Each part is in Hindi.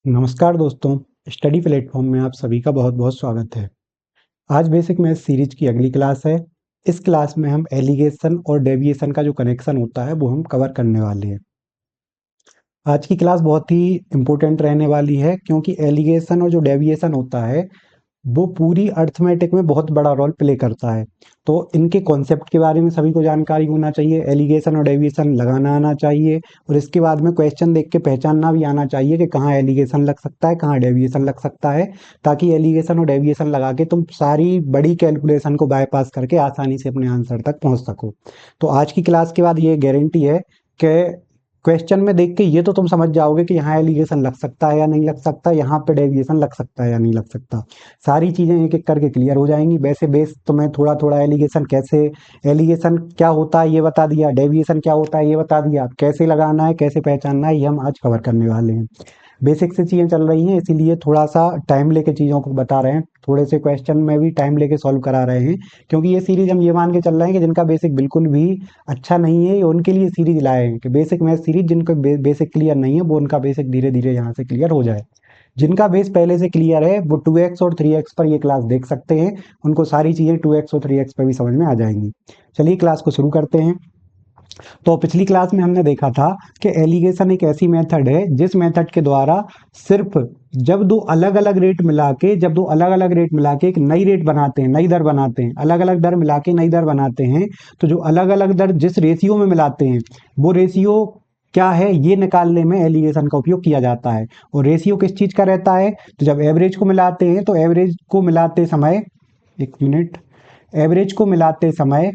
नमस्कार दोस्तों, स्टडी प्लेटफॉर्म में आप सभी का बहुत-बहुत स्वागत है। आज बेसिक मैथ सीरीज की अगली क्लास है। इस क्लास में हम एलिगेशन और डेविएशन का जो कनेक्शन होता है वो हम कवर करने वाले हैं। आज की क्लास बहुत ही इम्पोर्टेंट रहने वाली है क्योंकि एलिगेशन और जो डेविएशन होता है वो पूरी अर्थमेटिक में बहुत बड़ा रोल प्ले करता है। तो इनके कॉन्सेप्ट के बारे में सभी को जानकारी होना चाहिए, एलिगेशन और डेविएशन लगाना आना चाहिए और इसके बाद में क्वेश्चन देख के पहचानना भी आना चाहिए कि कहाँ एलिगेशन लग सकता है, कहाँ डेविएशन लग सकता है, ताकि एलिगेशन और डेविएशन लगा के तुम सारी बड़ी कैलकुलेशन को बायपास करके आसानी से अपने आंसर तक पहुंच सको। तो आज की क्लास के बाद ये गारंटी है कि क्वेश्चन में देख के ये तो तुम समझ जाओगे कि यहाँ एलिगेशन लग सकता है या नहीं लग सकता, यहाँ पे डेविएशन लग सकता है या नहीं लग सकता। सारी चीज़ें एक एक करके क्लियर हो जाएंगी। वैसे बेस तो मैं थोड़ा थोड़ा एलिगेशन क्या होता है ये बता दिया, डेविएशन क्या होता है ये बता दिया, कैसे लगाना है कैसे पहचानना है ये हम आज कवर करने वाले हैं। बेसिक से चीज़ें चल रही हैं इसीलिए थोड़ा सा टाइम लेके चीज़ों को बता रहे हैं, थोड़े से क्वेश्चन में भी टाइम लेके सॉल्व करा रहे हैं क्योंकि ये सीरीज हम ये मान के चल रहे हैं कि जिनका बेसिक बिल्कुल भी अच्छा नहीं है उनके लिए सीरीज लाए हैं कि बेसिक मैथ सीरीज जिनको बेसिक क्लियर नहीं है वो उनका बेसिक धीरे धीरे यहाँ से क्लियर हो जाए। जिनका बेस पहले से क्लियर है वो 2x और 3x पर ये क्लास देख सकते हैं, उनको सारी चीज़ें 2x और 3x पर भी समझ में आ जाएंगी। चलिए क्लास को शुरू करते हैं। तो पिछली क्लास में हमने देखा था कि एलिगेशन एक ऐसी मेथड है जिस मेथड के द्वारा सिर्फ जब दो अलग अलग रेट मिला के एक नई रेट बनाते हैं, नई दर बनाते हैं, अलग अलग दर मिला के नई दर बनाते हैं, तो जो अलग अलग दर जिस रेशियो में मिलाते हैं वो रेशियो क्या है ये निकालने में एलिगेशन का उपयोग किया जाता है। और रेशियो किस चीज का रहता है, तो जब एवरेज को मिलाते हैं तो एवरेज को मिलाते समय, एक मिनट, एवरेज को मिलाते समय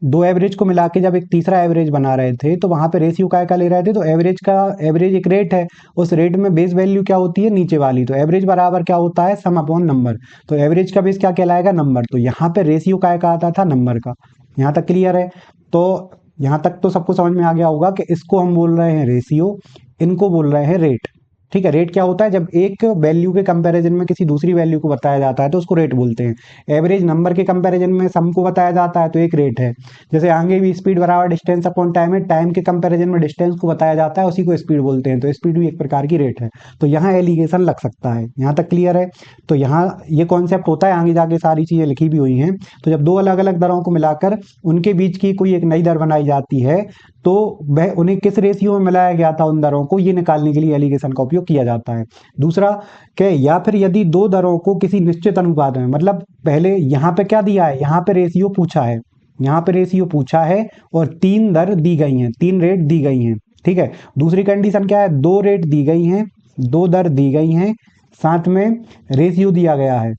दो एवरेज को मिला के जब एक तीसरा एवरेज बना रहे थे तो वहां पे रेशियो काय का ले रहे थे, तो एवरेज एक रेट है, उस रेट में बेस वैल्यू क्या होती है नीचे वाली, तो एवरेज बराबर क्या होता है सम अपॉन नंबर। तो एवरेज का बेस क्या कहलाएगा नंबर, तो यहाँ पे रेशियो काय का आता था नंबर का। यहाँ तक क्लियर है। तो यहाँ तक तो सबको समझ में आ गया होगा कि इसको हम बोल रहे हैं रेशियो, इनको बोल रहे हैं रेट। ठीक है, रेट क्या होता है, जब एक वैल्यू के कंपैरिजन में किसी दूसरी वैल्यू को बताया जाता है तो उसको रेट बोलते हैं। एवरेज नंबर के कंपैरिजन में सम को बताया जाता है तो एक रेट है। जैसे आगे भी स्पीड बराबर डिस्टेंस अपॉन टाइम है, टाइम के कंपैरिजन में डिस्टेंस को बताया जाता है, उसी को स्पीड बोलते हैं, तो स्पीड भी एक प्रकार की रेट है। तो यहाँ एलिगेशन लग सकता है। यहाँ तक क्लियर है। तो यहाँ ये कॉन्सेप्ट होता है, आगे जाके सारी चीजें लिखी भी हुई हैं। तो जब दो अलग अलग दरों को मिलाकर उनके बीच की कोई एक नई दर बनाई जाती है तो वह उन्हें किस रेशियो में मिलाया गया था उन दरों को ये निकालने के लिए एलिगेशन का उपयोग किया जाता है। दूसरा कि या फिर यदि दो दरों को किसी निश्चित अनुपात में, मतलब पहले यहाँ पे क्या दिया है, यहाँ पे रेशियो पूछा है, यहाँ पे रेशियो पूछा है और तीन दर दी गई हैं, तीन रेट दी गई हैं। ठीक है, दूसरी कंडीशन क्या है, दो रेट दी गई हैं, दो दर दी गई हैं, साथ में रेशियो दिया गया है,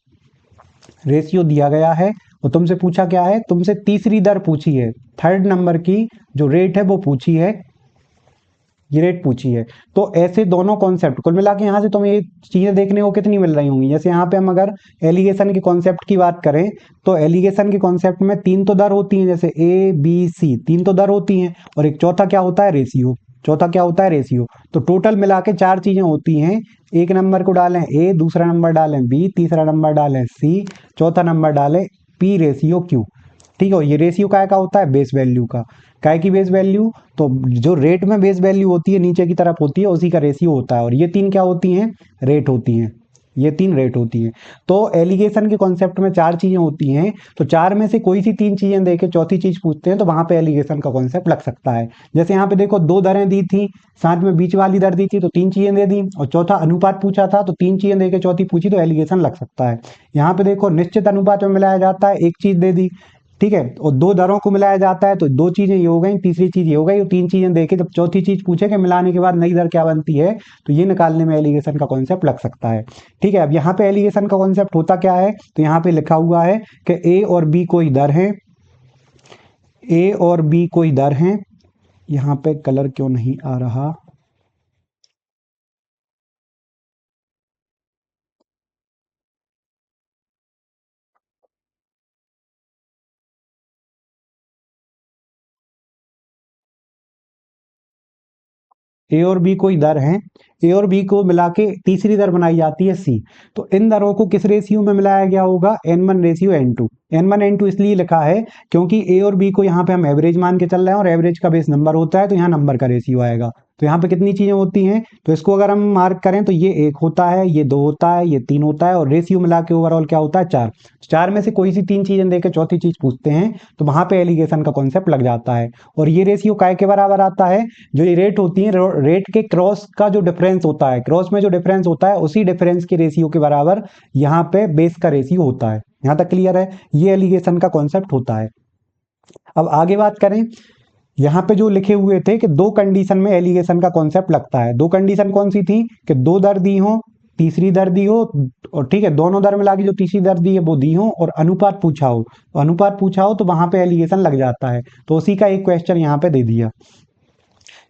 रेशियो दिया गया है। और तुमसे पूछा क्या है, तुमसे तीसरी दर पूछी है, थर्ड नंबर की जो रेट है वो पूछी है, ये रेट पूछी है। तो ऐसे दोनों कॉन्सेप्ट कुल मिला के यहाँ से तुम्हें ये चीजें देखने को कितनी मिल रही होंगी। जैसे यहाँ पे हम अगर एलिगेशन के कॉन्सेप्ट की बात करें तो एलिगेशन के कॉन्सेप्ट में तीन तो दर होती हैं, जैसे ए बी सी, तीन तो दर होती हैं और एक चौथा क्या होता है रेशियो, चौथा क्या होता है रेशियो। तो टोटल मिला के चार चीजें होती हैं, एक नंबर को डालें ए, दूसरा नंबर डालें बी, तीसरा नंबर डालें सी, चौथा नंबर डालें पी रेशियो क्यू। ठीक है, ये रेशियो काय का होता है बेस वैल्यू का। काय की बेस वैल्यू, तो जो रेट में बेस वैल्यू होती है नीचे की तरफ होती है उसी का रेशियो होता है, और ये तीन क्या होती हैं, रेट होती हैं, ये तीन रेट होती हैं। तो एलिगेशन के कॉन्सेप्ट में चार चीजें होती हैं, तो चार में से कोई सी तीन चीजें देके चौथी चीज पूछते हैं तो वहां पे एलिगेशन का कॉन्सेप्ट लग सकता है। जैसे यहाँ पे देखो दो दरें दी थी, साथ में बीच वाली दर दी थी तो तीन चीजें दे दी, और चौथा अनुपात पूछा था तो तीन चीजें देके चौथी पूछी तो एलिगेशन लग सकता है। यहाँ पे देखो निश्चित अनुपात में मिलाया जाता है, एक चीज दे दी। ठीक है, और दो दरों को मिलाया जाता है तो दो चीजें ये हो गई, तीसरी चीज ये हो गई, और तीन चीजें देखे जब चौथी चीज पूछे कि मिलाने के बाद नई दर क्या बनती है, तो ये निकालने में एलिगेशन का कॉन्सेप्ट लग सकता है। ठीक है, अब यहाँ पे एलिगेशन का कॉन्सेप्ट होता क्या है, तो यहाँ पे लिखा हुआ है कि ए और बी कोई दर है, ए और बी कोई दर है। यहाँ पे कलर क्यों नहीं आ रहा, ए और बी कोई दर हैं, ए और बी को मिला के तीसरी दर बनाई जाती है सी। तो इन दरों को किस रेशियो में मिलाया गया होगा, n1 ratio n2। n1 n2 इसलिए लिखा है क्योंकि ए और बी को यहाँ पे हम एवरेज मान के चल रहे हैं और एवरेज का बेस नंबर होता है तो यहाँ नंबर का रेशियो आएगा। तो यहाँ पे कितनी चीजें होती हैं, तो इसको अगर हम मार्क करें तो ये 1 होता है, ये 2 होता है, ये 3 होता है, और रेशियो मिला के ओवरऑल क्या होता है 4। 4 में से कोई सी 3 चीजें देके चौथी चीज पूछते हैं तो वहां पे एलिगेशन का कॉन्सेप्ट लग जाता है। और ये रेशियो काय के बराबर आता है, जो ये रेट होती है, रेट के क्रॉस का जो डिफरेंस होता है, क्रॉस में जो डिफरेंस होता है उसी डिफरेंस के रेशियो के बराबर यहाँ पे बेस का रेशियो होता है। यहाँ तक क्लियर है, ये एलिगेशन का कॉन्सेप्ट होता है। अब आगे बात करें, यहाँ पे जो लिखे हुए थे कि 2 कंडीशन में एलिगेशन का कॉन्सेप्ट लगता है। 2 कंडीशन कौन सी थी कि 2 दर दी हो, तीसरी दर दी हो, और ठीक है दोनों दर मिला के जो तीसरी दर दी है वो दी हो, और अनुपात पूछा हो। अनुपात पूछा हो तो वहां पे एलिगेशन लग जाता है। तो उसी का एक क्वेश्चन यहाँ पे दे दिया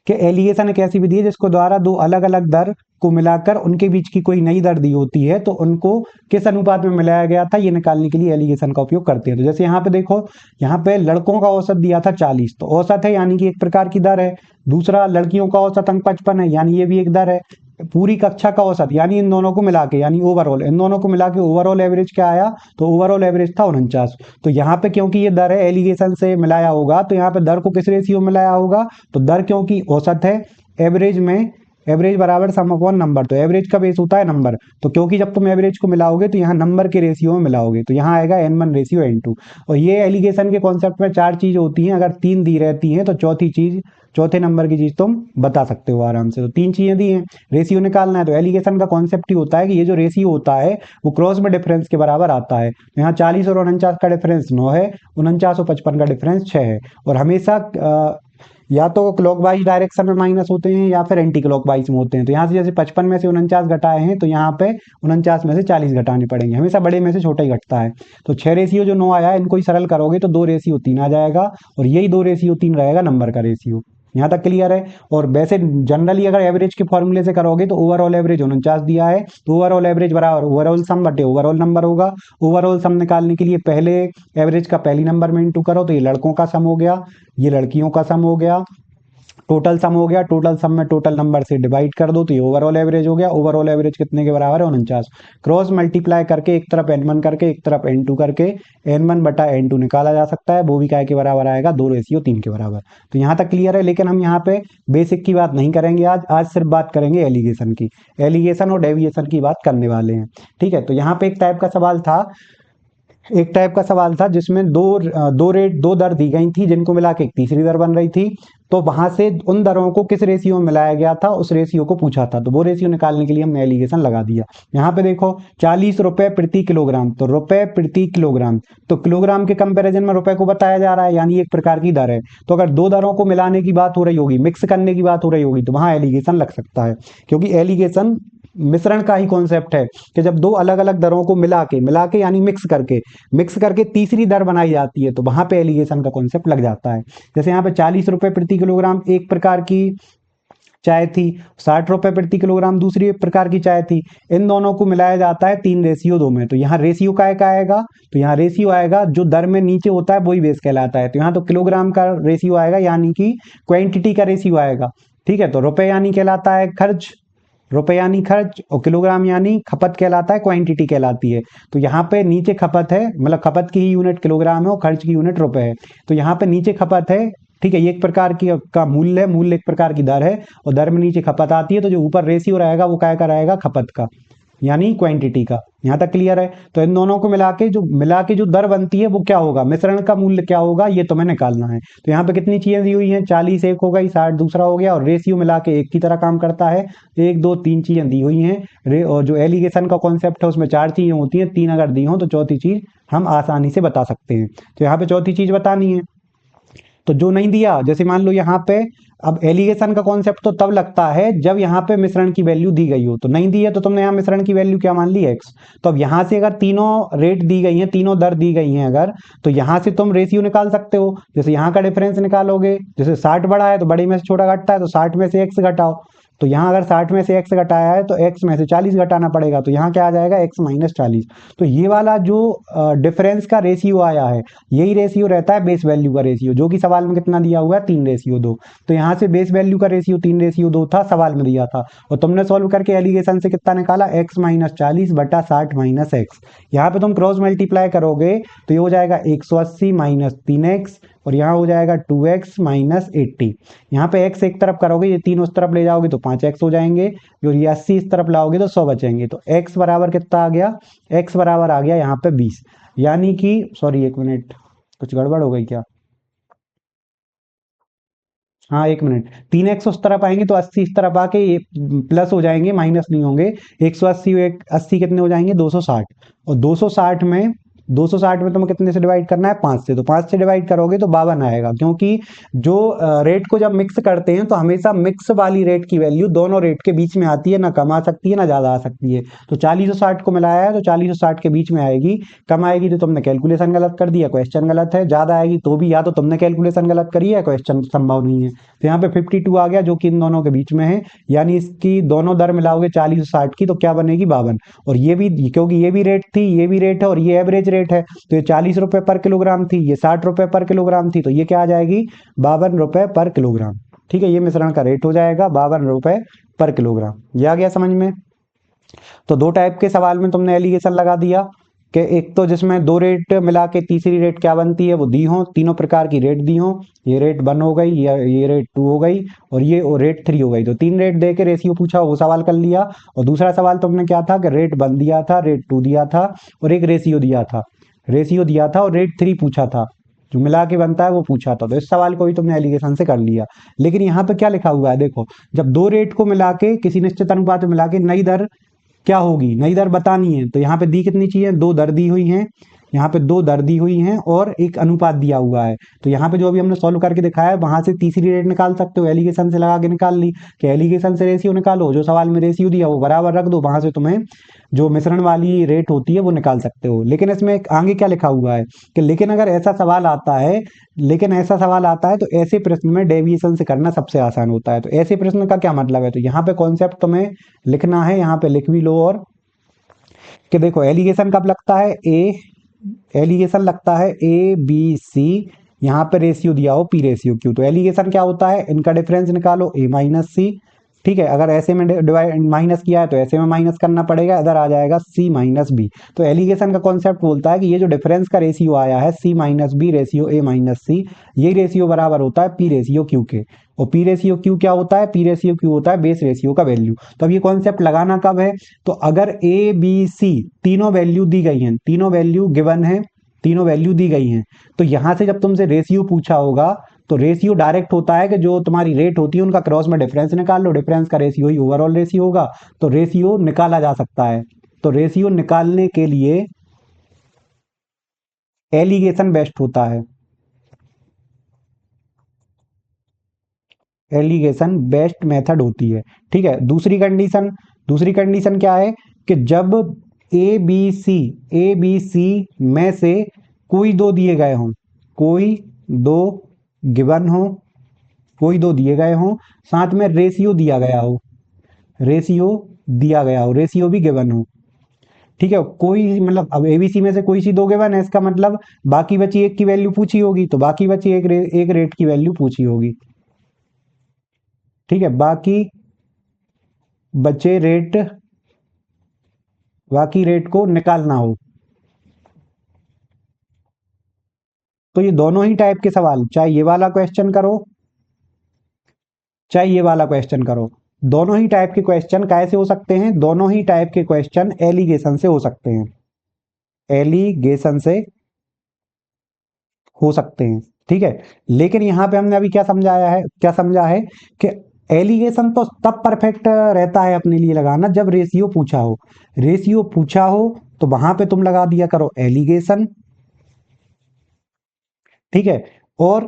कि एलिगेशन एक ऐसी विधि है जिसको द्वारा 2 अलग अलग दर को मिलाकर उनके बीच की कोई नई दर दी होती है तो उनको किस अनुपात में मिलाया गया था ये निकालने के लिए एलिगेशन का उपयोग करते हैं। तो जैसे यहाँ पे देखो, यहाँ पे लड़कों का औसत दिया था 40, तो औसत है यानी कि एक प्रकार की दर है। दूसरा, लड़कियों का औसत अंक 55 है यानी ये भी एक दर है। पूरी कक्षा का औसत यानी इन दोनों को मिला के, यानी ओवरऑल इन दोनों को मिला के ओवरऑल एवरेज क्या आया, तो ओवरऑल एवरेज था 49। तो यहाँ पे क्योंकि ये दर है एलिगेशन से मिलाया होगा, तो यहाँ पे दर को किस रेशियो में मिलाया होगा, तो दर क्योंकि औसत है, एवरेज में एवरेज बराबर सम अपॉन नंबर, तो एवरेज का बेस होता है नंबर। तो क्योंकि जब तुम एवरेज को मिलाओगे तो यहाँ नंबर के रेशियो में मिलाओगे, तो यहाँ आएगा n1 रेशियो n2। और ये एलिगेशन के कॉन्सेप्ट में 4 चीज होती हैं, अगर 3 दी रहती हैं तो चौथी चीज, चौथे नंबर की चीज तुम बता सकते हो आराम से। तो 3 चीजें दी हैं, रेशियो निकालना है, तो एलिगेशन का कॉन्सेप्ट ही होता है कि ये जो रेशियो होता है वो क्रॉस में डिफरेंस के बराबर आता है। तो यहाँ 40 और 49 का डिफरेंस 9 है, 49 और 55 का डिफरेंस 6 है। और हमेशा या तो क्लॉकवाइज डायरेक्शन में माइनस होते हैं या फिर एंटी क्लॉकवाइज में होते हैं। तो यहाँ से जैसे 55 में से 49 घटाए हैं तो यहाँ पे 49 में से 40 घटाने पड़ेंगे, हमेशा बड़े में से छोटा ही घटता है। तो 6 रेशियो जो 9 आया है इनको ही सरल करोगे तो 2 रेशियो 3 आ जाएगा, और यही 2 रेशियो 3 रहेगा नंबर का रेशियो। यहाँ तक क्लियर है। और वैसे जनरली अगर एवरेज के फॉर्मूले से करोगे तो ओवरऑल एवरेज 49 दिया है, तो ओवरऑल एवरेज बराबर ओवरऑल सम बटे ओवरऑल नंबर होगा। ओवरऑल सम निकालने के लिए पहले एवरेज का पहली नंबर में इंटू करो, तो ये लड़कों का सम हो गया, ये लड़कियों का सम हो गया, टोटल सम हो गया, टोटल सम में टोटल नंबर से डिवाइड कर दो तो ये ओवरऑल एवरेज हो गया। ओवरऑल एवरेज कितने के बराबर है, 49। क्रॉस मल्टीप्लाई करके एक तरफ n1 करके एक तरफ n2 करके n1 बटा n2 निकाला जा सकता है, वो भी काय के बराबर आएगा, 2 रेशियो 3 के बराबर। तो यहाँ तक क्लियर है। लेकिन हम यहाँ पे बेसिक की बात नहीं करेंगे आज सिर्फ बात करेंगे एलिगेशन की, एलिगेशन और डेविएशन की बात करने वाले हैं। ठीक है, तो यहाँ पे एक टाइप का सवाल था जिसमें दो दर दी गई थी जिनको मिला के एक तीसरी दर बन रही थी। तो वहां से उन दरों को किस रेशियो में मिलाया गया था उस रेशियो को पूछा था, तो वो रेशियो निकालने के लिए हमने एलिगेशन लगा दिया। यहाँ पे देखो 40 रुपए प्रति किलोग्राम, तो रुपए प्रति किलोग्राम, तो किलोग्राम के कंपैरिजन में रुपए को बताया जा रहा है यानी एक प्रकार की दर है। तो अगर 2 दरों को मिलाने की बात हो रही होगी, मिक्स करने की बात हो रही होगी, तो वहां एलिगेशन लग सकता है, क्योंकि एलिगेशन मिश्रण का ही कॉन्सेप्ट है कि जब 2 अलग अलग दरों को मिला के यानी मिक्स करके तीसरी दर बनाई जाती है तो वहां पे एलिगेशन का कॉन्सेप्ट लग जाता है। जैसे यहाँ पे 40 रुपए प्रति किलोग्राम एक प्रकार की चाय थी, 60 रुपए प्रति किलोग्राम दूसरी प्रकार की चाय थी, इन दोनों को मिलाया जाता है 3 रेशियो 2 में। तो यहाँ रेशियो का आएगा, तो यहाँ रेशियो आएगा जो दर में नीचे होता है वही बेस कहलाता है। तो यहाँ तो किलोग्राम का रेशियो आएगा यानी कि क्वांटिटी का रेशियो आएगा। ठीक है, तो रुपए यानी कहलाता है खर्च, रुपए यानी खर्च, और किलोग्राम यानी खपत कहलाता है, क्वांटिटी कहलाती है। तो यहाँ पे नीचे खपत है, मतलब खपत की ही यूनिट किलोग्राम है और खर्च की यूनिट रुपए है। तो यहाँ पे नीचे खपत है, ठीक है, ये एक प्रकार की का मूल्य है, मूल्य एक प्रकार की दर है, और दर में नीचे खपत आती है, तो जो ऊपर रेशियो रहेगा वो क्या का रहेगा, खपत का यानी क्वांटिटी का। यहाँ तक क्लियर है। तो इन दोनों को मिला के जो दर बनती है वो क्या होगा, मिश्रण का मूल्य क्या होगा, ये तुम्हें निकालना है। तो यहाँ पे कितनी चीजें दी हुई हैं, 40 एक हो गई, 60 दूसरा हो गया, और रेशियो मिला के एक की तरह काम करता है। 1 2 3 चीजें दी हुई हैं, और जो एलिगेशन का कॉन्सेप्ट है उसमें 4 चीजें होती हैं, 3 अगर दी हो तो चौथी चीज हम आसानी से बता सकते हैं। तो यहाँ पे चौथी चीज बतानी है, तो जो नहीं दिया, जैसे मान लो यहाँ पे, अब एलिगेशन का कॉन्सेप्ट तो तब लगता है जब यहाँ पे मिश्रण की वैल्यू दी गई हो। तो नहीं दी है तो तुमने यहाँ मिश्रण की वैल्यू क्या मान ली, x। तो अब यहाँ से अगर तीनों रेट दी गई हैं, तीनों दर दी गई हैं अगर, तो यहाँ से तुम रेशियो निकाल सकते हो। जैसे यहाँ का डिफरेंस निकालोगे, जैसे 60 बड़ा है तो बड़े में से छोटा घटता है, तो 60 में से x घटाओ। तो यहाँ अगर 60 में से x घटाया है तो x में से 40 घटाना पड़ेगा, तो यहाँ क्या आ जाएगा, x माइनस 40। तो ये वाला जो डिफरेंस का रेशियो आया है, यही रेशियो रहता है बेस वैल्यू का रेशियो, जो कि सवाल में कितना दिया हुआ है, 3 रेशियो 2। तो यहाँ से बेस वैल्यू का रेशियो 3 रेशियो 2 था, सवाल में दिया था, और तुमने सॉल्व करके एलिगेशन से कितना निकाला, x माइनस 40 बटा 60 माइनस एक्स। यहाँ पे तुम क्रॉस मल्टीप्लाई करोगे तो ये हो जाएगा 180 माइनस 3x और यहाँ हो जाएगा 2x माइनस 80। यहाँ पे x एक तरफ करोगे, ये 3 उस तरफ ले जाओगे तो 5x हो जाएंगे, और ये 80 इस तरफ लाओगे तो 100 बचेंगे। तो x बराबर कितना आ गया, x बराबर आ गया यहाँ पे 20। यानी कि सॉरी एक मिनट, कुछ गड़बड़ हो गई क्या, हाँ एक मिनट, 3x उस तरफ आएंगे तो 80 इस तरफ आके ये प्लस हो जाएंगे, माइनस नहीं होंगे। 180 80 कितने हो जाएंगे, 260। और 260 में तुम्हें कितने से डिवाइड करना है, 5 से। तो 5 से डिवाइड करोगे तो 52 आएगा, क्योंकि जो रेट को जब मिक्स करते हैं तो हमेशा मिक्स वाली रेट की वैल्यू दोनों रेट के बीच में आती है, ना कम आ सकती है ना ज़्यादा आ सकती है। तो 40 और 60 को मिलाया है तो 40 और 60 के बीच में आएगी। कम आएगी तो तुमने कैलकुलेशन गलत कर दिया, क्वेश्चन गलत है। ज़्यादा आएगी तो भी या तो तुमने कैलकुलेशन गलत करी है, क्वेश्चन संभव नहीं है। तो यहाँ पे 52 आ गया, जो कि इन दोनों के बीच में है। यानी इसकी दोनों दर मिलाओगे 40 और 60 की, तो क्या बनेगी, 52। और ये भी, क्योंकि ये भी रेट थी, ये भी रेट है, और ये एवरेज रेट है, तो ये 40 रुपए पर किलोग्राम थी, ये 60 रुपए पर किलोग्राम थी, तो ये क्या आ जाएगी, 52 रुपए पर किलोग्राम। ठीक है, ये मिश्रण का रेट हो जाएगा 52 रुपए पर किलोग्राम। ये आ गया समझ में। तो दो टाइप के सवाल में तुमने एलिगेशन लगा दिया कि एक तो जिसमें दो रेट मिला के तीसरी रेट क्या बनती है वो दी हो, तीनों प्रकार की रेट दी हो। ये रेट 1 हो गई, ये रेट 2 हो गई, और ये रेट 3 हो गई। तो 3 रेट दे के रेशियो पूछा, वो सवाल कर लिया। और दूसरा सवाल तुमने क्या था कि रेट 1 दिया था, रेट 2 दिया था, और एक रेशियो दिया था और रेट 3 पूछा था, जो मिला के बनता है वो पूछा था। तो इस सवाल को भी तुमने एलिगेशन से कर लिया। लेकिन यहाँ पे क्या लिखा हुआ है देखो, जब दो रेट को मिला के किसी निश्चित अनुपात में मिला के नई दर क्या होगी, नई दर बतानी है। तो यहाँ पे दी कितनी चाहिए, 2 दर दी हुई हैं, यहाँ पे 2 दर दी हुई हैं और एक अनुपात दिया हुआ है। तो यहाँ पे जो अभी हमने सॉल्व करके दिखाया है, वहां से तीसरी रेट निकाल सकते हो, एलिगेशन से लगा के निकाल ली कि एलिगेशन से रेशियो निकालो, जो सवाल में रेशियो दिया वो बराबर रख दो, वहां से तुम्हें जो मिश्रण वाली रेट होती है वो निकाल सकते हो। लेकिन इसमें आगे क्या लिखा हुआ है कि लेकिन अगर ऐसा सवाल आता है, तो ऐसे प्रश्न में डेविएशन से करना सबसे आसान होता है। तो ऐसे प्रश्न का क्या मतलब है, तो यहाँ पे कॉन्सेप्ट तुम्हें लिखना है, यहाँ पे लिख भी लो। और कि देखो एलिगेशन कब लगता है, एलिगेशन लगता है ABC, यहाँ पे रेशियो दिया हो P रेशियो Q। तो एलिगेशन क्या होता है, इनका डिफरेंस निकालो A माइनस C। ठीक है, अगर ऐसे में डिवाइड माइनस किया है तो ऐसे में माइनस करना पड़ेगा, इधर आ जाएगा C माइनस B। तो एलिगेशन का कॉन्सेप्ट बोलता है कि ये जो डिफरेंस का रेशियो आया है C minus B ratio A minus C, ये रेशियो बराबर होता है P रेशियो Q के। और P रेशियो Q क्या होता है, P रेशियो Q होता है बेस रेशियो का वैल्यू। तो अब ये कॉन्सेप्ट लगाना कब है, तो अगर ABC तीनों वैल्यू दी गई हैं, तीनों वैल्यू गिवन है, तीनों वैल्यू दी गई हैं, तो यहां से जब तुमसे रेशियो पूछा होगा तो रेशियो डायरेक्ट होता है कि जो तुम्हारी रेट होती है उनका क्रॉस में डिफरेंस निकाल लो, डिफरेंस का रेशियो ही ओवरऑल रेशियो होगा। तो रेशियो निकाला जा सकता है। तो रेशियो निकालने के लिए एलिगेशन बेस्ट होता है, एलिगेशन बेस्ट मेथड होती है। ठीक है, दूसरी कंडीशन क्या है कि जब ए बी सी में से कोई दो दिए गए हों, कोई दो गिवन हो, कोई दो दिए गए हों, साथ में रेशियो दिया गया हो, रेशियो भी गिवन हो। ठीक है, कोई मतलब अब एबीसी में से कोई सी दो गिवन है, इसका मतलब बाकी बची एक की वैल्यू पूछी होगी, तो बाकी बची एक रेट की वैल्यू पूछी होगी। ठीक है, बचे रेट बाकी रेट को निकालना हो। तो ये दोनों ही टाइप के सवाल, चाहे ये वाला क्वेश्चन करो चाहे ये वाला क्वेश्चन करो, दोनों ही टाइप के क्वेश्चन कैसे हो सकते हैं, दोनों ही टाइप के क्वेश्चन एलिगेशन से हो सकते हैं, एलिगेशन से हो सकते हैं। ठीक है, लेकिन यहां पे हमने अभी क्या समझा है कि एलिगेशन तो तब परफेक्ट रहता है अपने लिए लगाना जब रेशियो पूछा हो तो वहां पे तुम लगा दिया करो एलिगेशन। ठीक है, और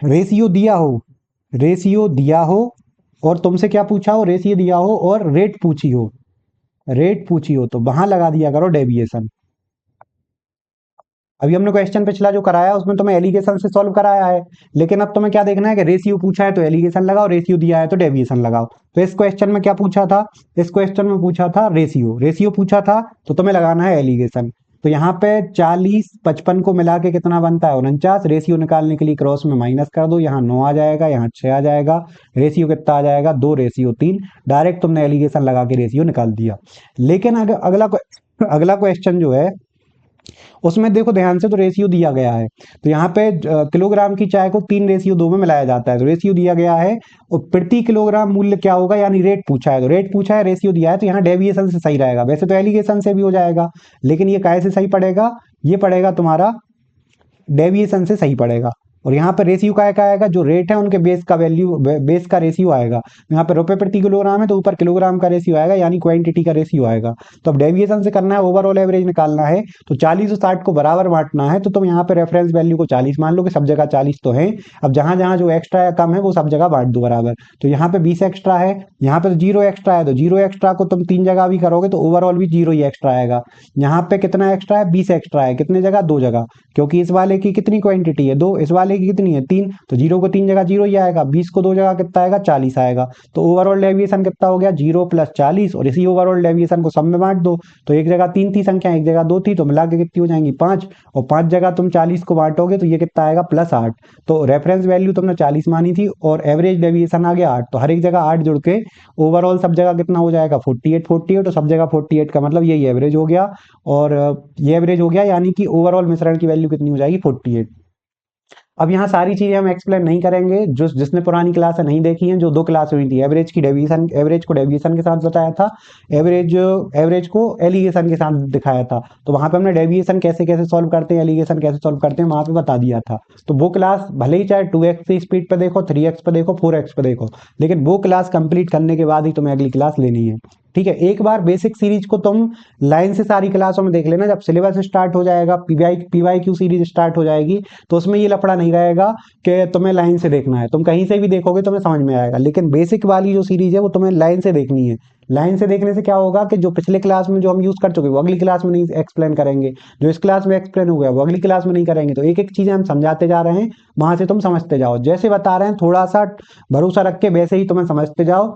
रेशियो दिया हो और तुमसे क्या पूछा हो, रेशियो दिया हो और रेट पूछी हो तो वहां लगा दिया करो डेविएशन। अभी हमने क्वेश्चन पिछला जो कराया उसमें तुम्हें एलिगेशन से सॉल्व कराया है, लेकिन अब तुम्हें क्या देखना है कि रेशियो पूछा है तो एलिगेशन लगाओ, रेशियो दिया है तो डेविएशन लगाओ। तो इस क्वेश्चन में क्या पूछा था, इस क्वेश्चन में पूछा था रेशियो पूछा था, तो तुम्हें लगाना है एलिगेशन। तो यहाँ पे 40 55 को मिला के कितना बनता है 49, रेशियो निकालने के लिए क्रॉस में माइनस कर दो, यहाँ 9 आ जाएगा, यहाँ 6 आ जाएगा, रेशियो कितना आ जाएगा 2 रेशियो 3। डायरेक्ट तुमने एलिगेशन लगा के रेशियो निकाल दिया। लेकिन अगर अगला क्वेश्चन जो है उसमें देखो ध्यान से, तो रेशियो दिया गया है। तो यहाँ पे किलोग्राम की चाय को 3:2 में मिलाया जाता है, तो रेशियो दिया गया है। और प्रति किलोग्राम मूल्य क्या होगा, यानी रेट पूछा है, तो रेट पूछा है, रेशियो दिया है, तो यहाँ डेविएशन से सही रहेगा। वैसे तो एलिगेशन से भी हो जाएगा, लेकिन ये कैसे सही पड़ेगा, ये पड़ेगा तुम्हारा डेविएशन से सही पड़ेगा। और यहाँ पर रेशियो का आएगा, जो रेट है उनके बेस का वैल्यू, बेस का रेशियो आएगा। यहाँ पे रुपए प्रति किलोग्राम है, तो ऊपर किलोग्राम का रेशियो आएगा, यानी क्वांटिटी का रेशियो आएगा। तो अब डेविएशन से करना है, ओवरऑल एवरेज निकालना है, तो 40 और 60 को बराबर बांटना है। तो तुम यहाँ पे रेफरेंस वैल्यू को 40 मान लो कि सब जगह 40 तो है। अब जहां जहां जो एक्स्ट्रा या कम है वो सब जगह बांट दो बराबर। तो यहाँ पे 20 एक्स्ट्रा है, यहाँ पे तो 0 एक्स्ट्रा है, तो 0 एक्स्ट्रा को तुम 3 जगह भी करोगे तो ओवरऑल भी 0 ही एक्स्ट्रा आएगा। यहाँ पे कितना एक्स्ट्रा है, 20 एक्स्ट्रा है, कितने जगह, 2 जगह, क्योंकि इस वाले की कितनी क्वांटिटी है, 2, इस वाले की कितनी है, 3, तो 0 को 3 जगह 0 ही आएगा, 20 को 2 जगह कितना आएगा, 40 आएगा। तो ओवरऑल डेविएशन कितना हो गया, 0 + 40, और इसी ओवरऑल डेविएशन को सब में बांट दो। तो एक जगह 3 थी संख्या, एक जगह 2 थी, तो मिला के कितनी हो जाएंगी, 5, और 5 जगह तुम 40 को बांटोगे तो ये कितना आएगा, +8। तो रेफरेंस वैल्यू तुमने 40 मानी थी और एवरेज डेविएशन आ गया 8, तो हर एक जगह 8 जुड़ के ओवरऑल सब जगह कितना हो जाएगा, 48, 48, तो सब जगह 48 का मतलब यही एवरेज हो गया। और ये एवरेज हो गया, यानी कि ओवरऑल मिश्रण की वैल्यू कितनी हो जाएगी, 48। अब यहाँ सारी चीजें हम एक्सप्लेन नहीं करेंगे, जो जिसने पुरानी क्लास नहीं देखी हैं, जो 2 क्लास हुई थी, एवरेज की डेविएशन, एवरेज को डेविएशन के साथ बताया था, एवरेज एवरेज को एलिगेशन के साथ दिखाया था। तो वहां पे हमने डेविएशन कैसे कैसे सॉल्व करते हैं, एलिगेशन कैसे सॉल्व करते हैं, वहां पे बता दिया था। तो वो क्लास भले ही चाहे 2x की स्पीड पे देखो, 3x पे देखो, 4x पे देखो, लेकिन वो क्लास कंप्लीट करने के बाद ही तुम्हें अगली क्लास लेनी है। ठीक है, एक बार बेसिक सीरीज को तुम लाइन से सारी क्लासों में देख लेना, जब सिलेबस स्टार्ट हो जाएगा, पीवाई क्यू सीरीज स्टार्ट हो जाएगी, तो उसमें ये लफड़ा नहीं रहेगा कि तुम्हें लाइन से देखना है, तुम कहीं से भी देखोगे तुम्हें समझ में आएगा। लेकिन बेसिक वाली जो सीरीज है वो तुम्हें लाइन से देखनी है। लाइन से देखने से क्या होगा कि जो पिछले क्लास में जो हम यूज कर चुके वो अगली क्लास में नहीं एक्सप्लेन करेंगे, जो इस क्लास में एक्सप्लेन हो गया वो अगली क्लास में नहीं करेंगे। तो एक एक चीजें हम समझाते जा रहे हैं, वहां से तुम समझते जाओ, जैसे बता रहे हैं थोड़ा सा भरोसा रख के वैसे ही तुम्हें समझते जाओ।